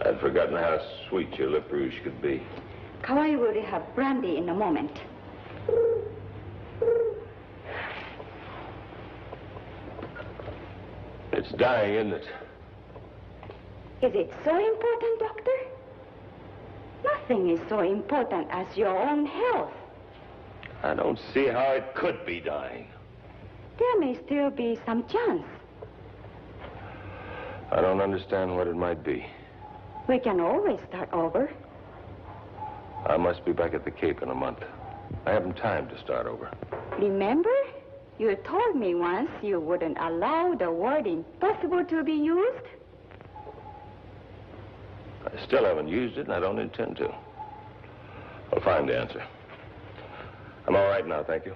H: I'd forgotten how sweet your lip rouge could be.
F: Kawai will have brandy in a moment.
H: It's dying, isn't it?
F: Is it so important, Doctor? Nothing is so important as your own health.
H: I don't see how it could be dying.
F: There may still be some chance.
H: I don't understand what it might be.
F: We can always start over.
H: I must be back at the Cape in a month. I haven't time to start over.
F: Remember? You told me once you wouldn't allow the word impossible to be used.
H: I still haven't used it, and I don't intend to. I'll find the answer. I'm all right now, thank you.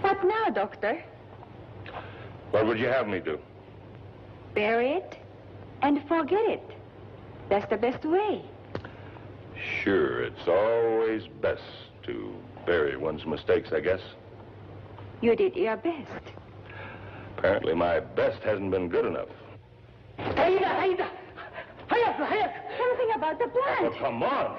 F: What now, Doctor?
H: What would you have me do?
F: Bury it and forget it. That's the best way.
H: Sure, it's always best to bury one's mistakes, I guess.
F: You did your best.
H: Apparently my best hasn't been good enough.
G: Haida! Hayat!
F: Something about the
A: Oh,
F: plant.
A: come on.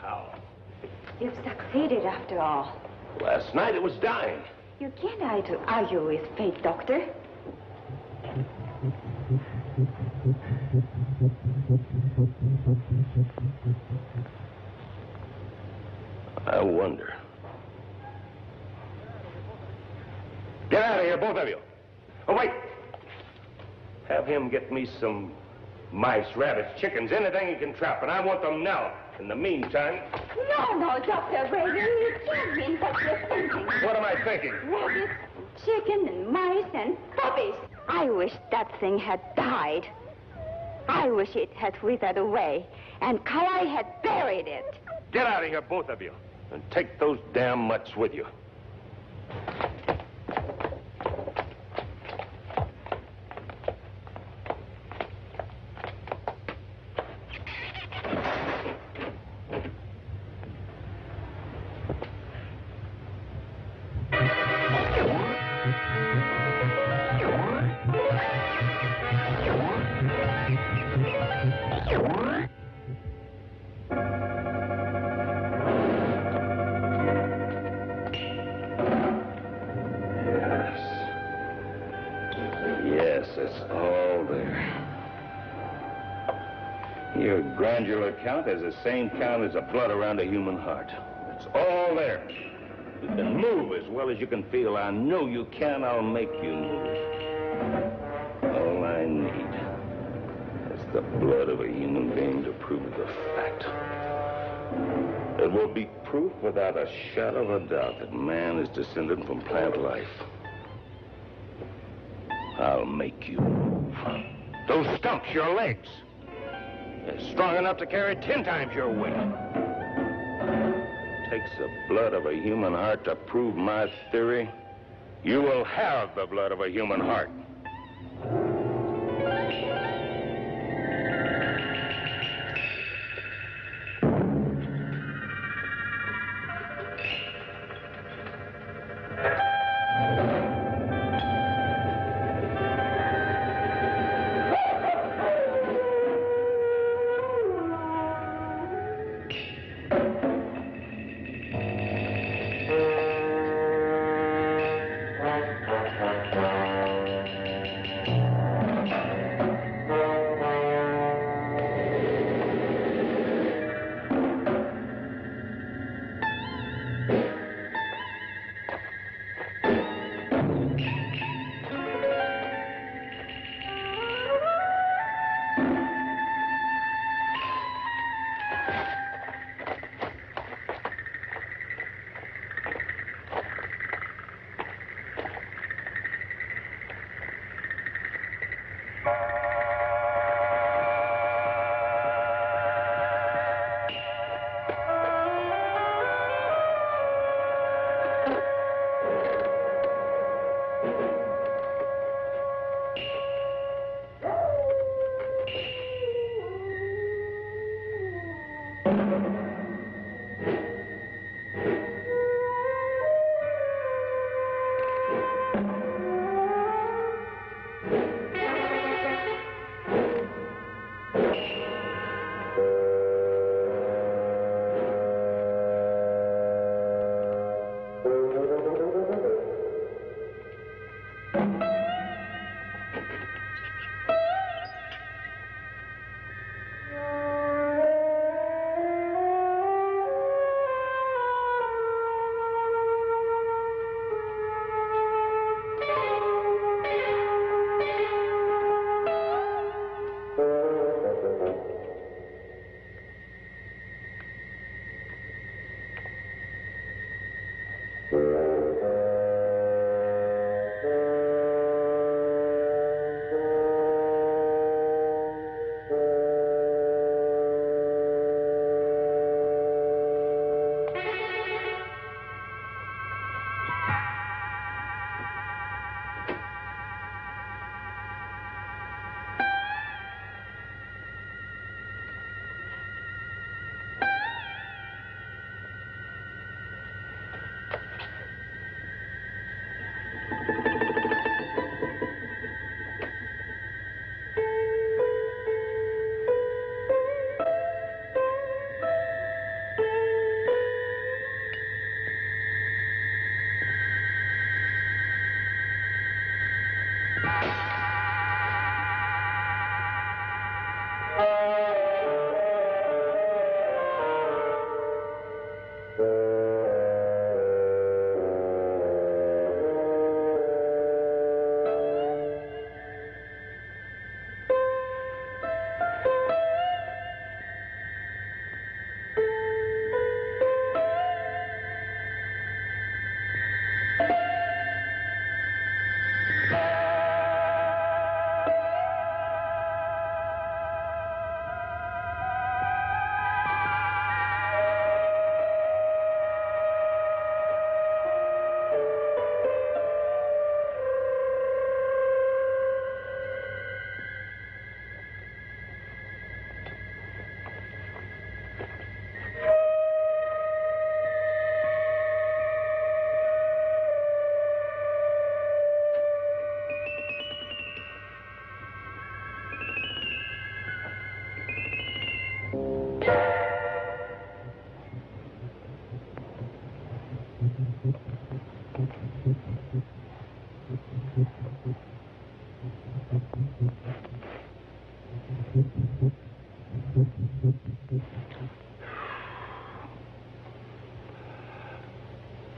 F: How? You've succeeded after all.
A: Last night it was dying.
F: You can't argue with fate, Doctor.
A: I wonder. Get out of here, both of you. Oh, wait. Have him get me some mice, rabbits, chickens, anything he can trap, and I want them now. In the meantime...
F: No, Dr. Reagan, you can't mean what you're thinking.
A: What am I thinking?
F: Rabbits, chicken, and mice, and puppies. I wish that thing had died. I wish it had withered away, and Kalai had buried it.
A: Get out of here, both of you, and take those damn mutts with you. Yes, it's all there. Your glandular count has the same count as the blood around a human heart. It's all there. You can move as well as you can feel. I know you can. I'll make you move. All I need is the blood of a human being to prove the fact. It will be proof without a shadow of a doubt that man is descended from plant life. I'll make you move. Those stumps, your legs, they're strong enough to carry 10 times your weight. It takes the blood of a human heart to prove my theory. You will have the blood of a human heart.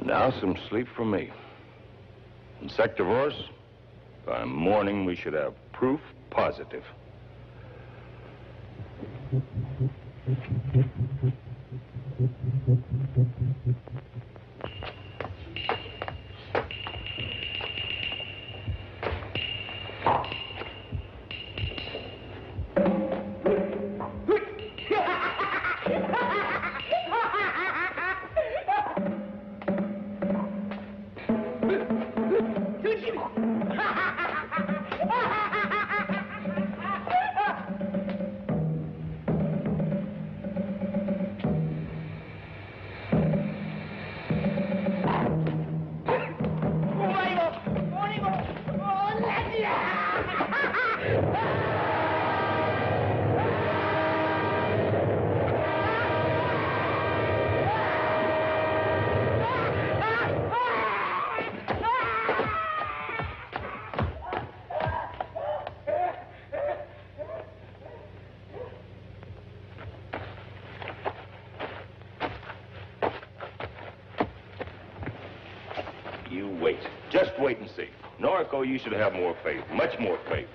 A: Now some sleep for me. Insectivorous, by morning we should have proof positive. You wait. Just wait and see. Noriko, you should have more faith. Much more faith.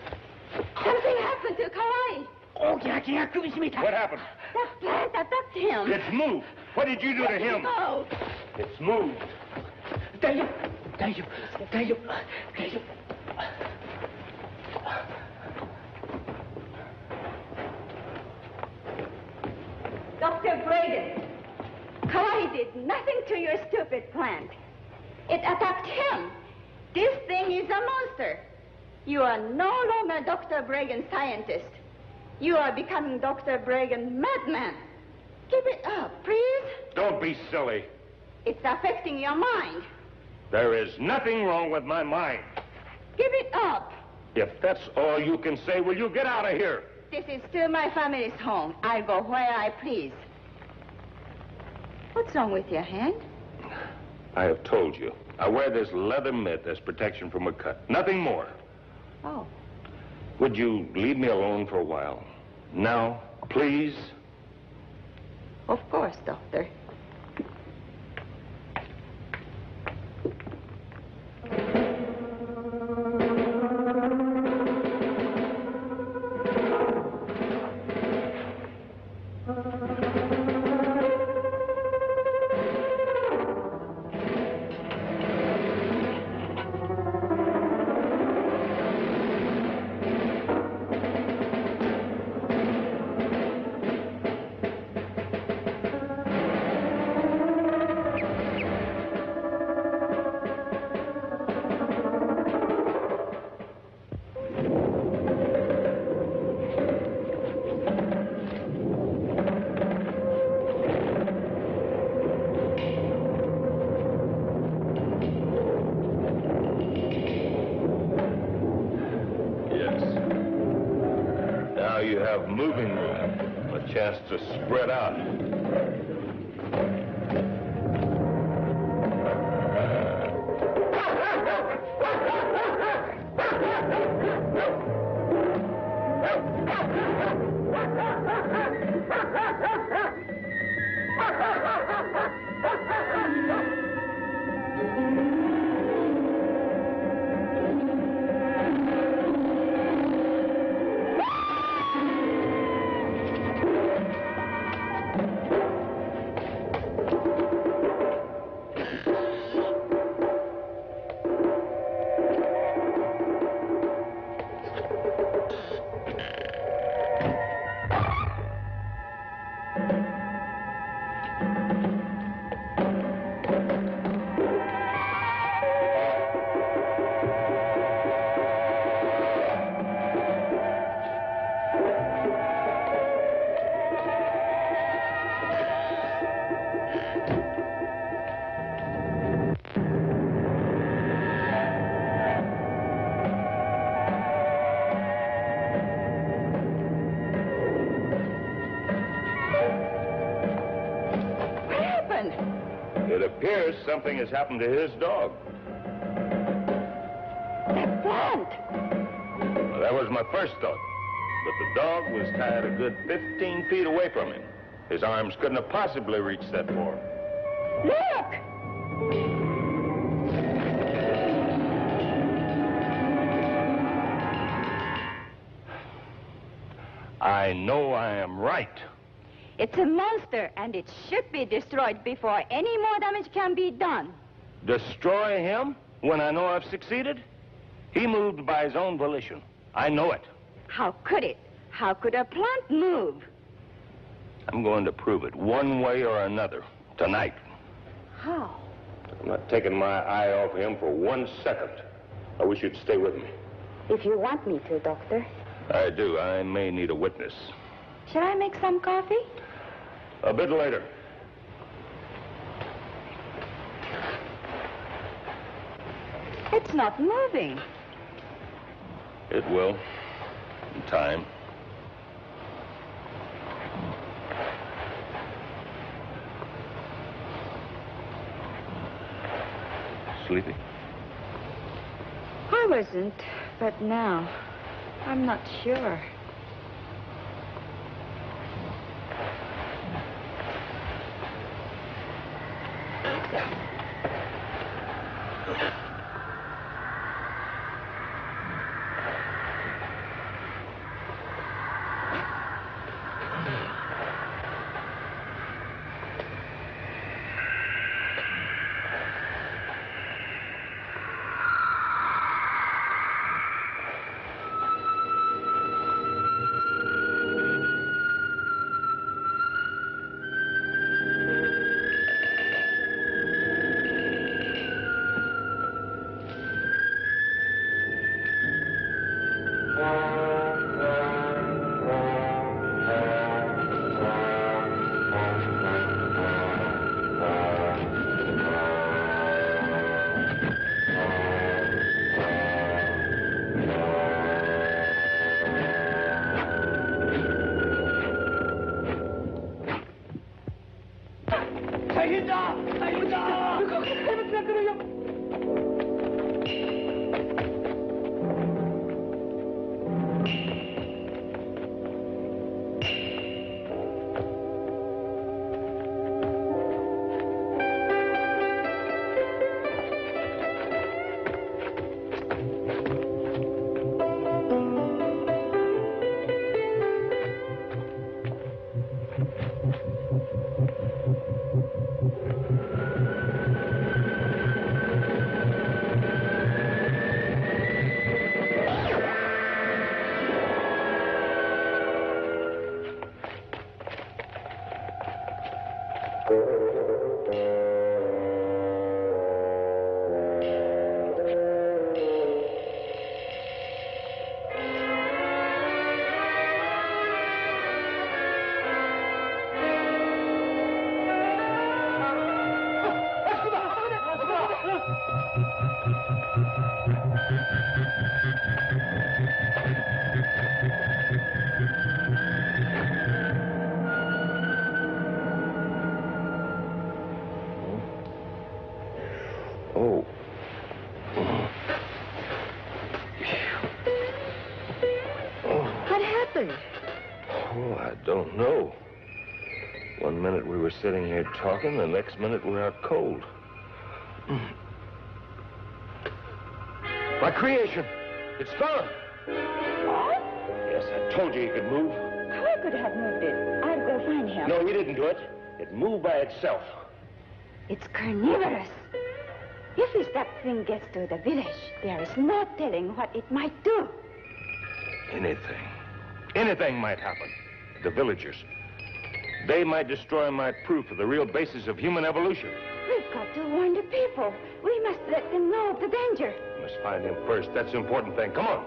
F: Something happened to Kawai.
A: What happened?
F: The plant attacked him.
A: It's moved. What did you do to him?
F: No.
A: It's moved.
F: Dr. Braden, Kawai did nothing to your stupid plant. It attacked him. This thing is a monster. You are no longer Dr. Bragen's scientist. You are becoming Dr. Bragen's madman. Give it up, please.
A: Don't be silly.
F: It's affecting your mind.
A: There is nothing wrong with my mind.
F: Give it up.
A: If that's all you can say, will you get out of here?
F: This is still my family's home. I'll go where I please. What's wrong with your hand?
A: I have told you. I wear this leather mitt as protection from a cut. Nothing more.
F: Oh.
A: Would you leave me alone for a while? Now, please?
F: Of course, Doctor.
A: You have moving room, a chance to spread out. It appears something has happened to his dog.
F: That plant.
A: Well, that was my first thought. But the dog was tied a good 15 feet away from him. His arms couldn't have possibly reached that far.
F: Look!
A: I know I am right.
F: It's a monster, and it should be destroyed before any more damage can be done.
A: Destroy him when I know I've succeeded? He moved by his own volition. I know it.
F: How could it? How could a plant move?
A: I'm going to prove it one way or another tonight.
F: How?
H: I'm not taking my eye off him for 1 second. I wish you'd stay with me.
F: If you want me to, Doctor.
A: I do. I may need a witness.
F: Shall I make some coffee?
A: A bit later.
F: It's not moving.
A: It will. In time. Sleepy?
F: I wasn't, but now, I'm not sure.
H: Oh.
F: What happened?
H: Oh, I don't know. 1 minute we were sitting here talking, the next minute we're out cold.
A: My creation. It's gone.
F: What?
A: Yes, I told you he could move.
F: How could have moved it? I'll go find him.
A: No, you didn't do it. It moved by itself.
F: It's carnivorous. If that thing gets to the village, there is no telling what it might do.
A: Anything. Anything might happen. The villagers. They might destroy my proof of the real basis of human evolution.
F: We've got to warn the people. We must let them know of the danger.
A: We must find him first. That's the important thing. Come on.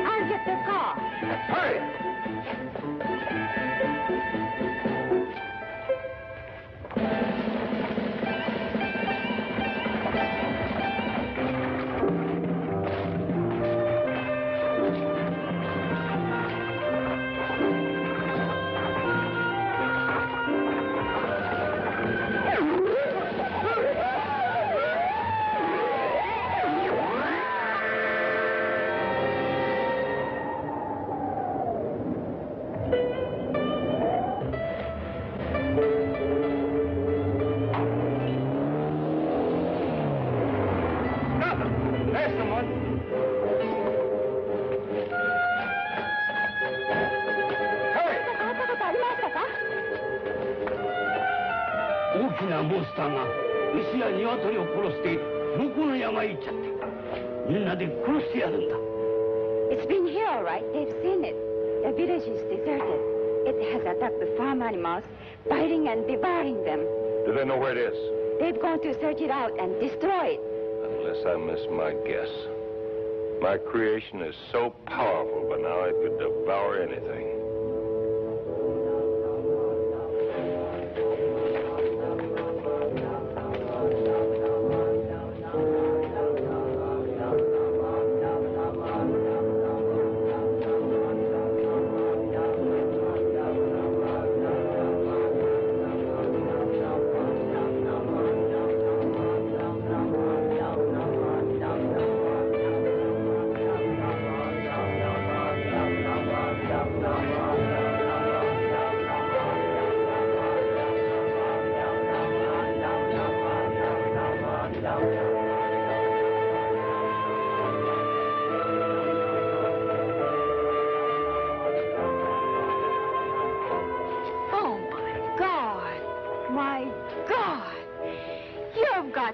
F: I'll get the car.
A: Hurry! There's someone. Hurry!
I: 大きなモンスターが牛や鶏を殺して向こうの山へ行っちゃった。みんなで殺してやるんだ。
F: It's been here, all right. They've seen it. The village is deserted. It has attacked the farm animals, biting and devouring them.
H: Do they know where it is?
F: They've gone to search it out and destroy it.
H: Unless I miss my guess. My creation is so powerful, but now it could devour anything.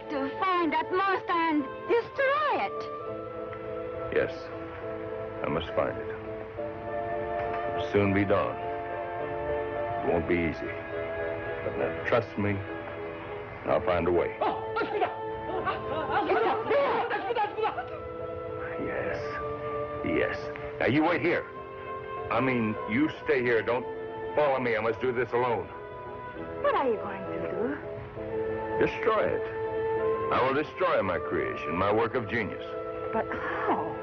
F: To find that monster and destroy it.
H: Yes, I must find it. It'll soon be dawn. It won't be easy. But now, trust me, I'll find a way.
F: It's up there.
H: Yes, yes. Now, you wait here. I mean, you stay here. Don't follow me. I must do this alone.
F: What are you going to do?
H: Destroy it. I will destroy my creation, my work of genius.
F: But how?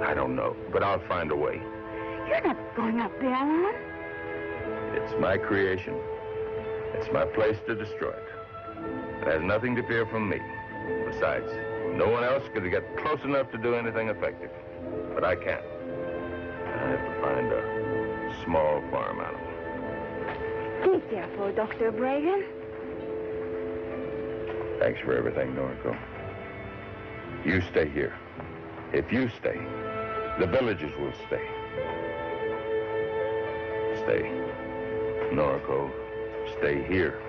H: I don't know, but I'll find a way.
F: You're not going up there alone.
H: It's my creation. It's my place to destroy it. It has nothing to fear from me. Besides, no one else could get close enough to do anything effective. But I can't. I have to find a small farm animal.
F: Be careful, Dr. Bragan.
H: Thanks for everything, Noriko. You stay here. If you stay, the villagers will stay. Stay. Noriko, stay here.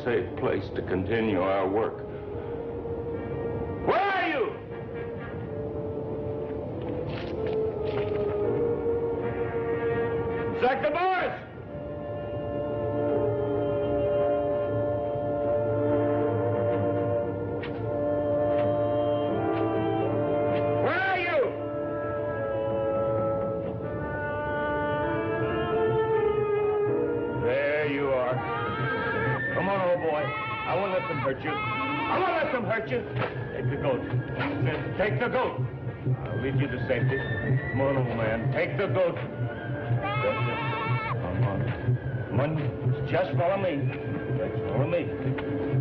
H: Safe place to continue our work. Where are you? Zacchaeus! Where are you? There you are. Come on, old boy. I won't let them hurt you. I won't let them hurt you. Take the goat. Take the goat. I'll lead you to safety. Come on, old man. Take the goat.
A: That's it. Come on. Come on. Just follow me. Just follow me.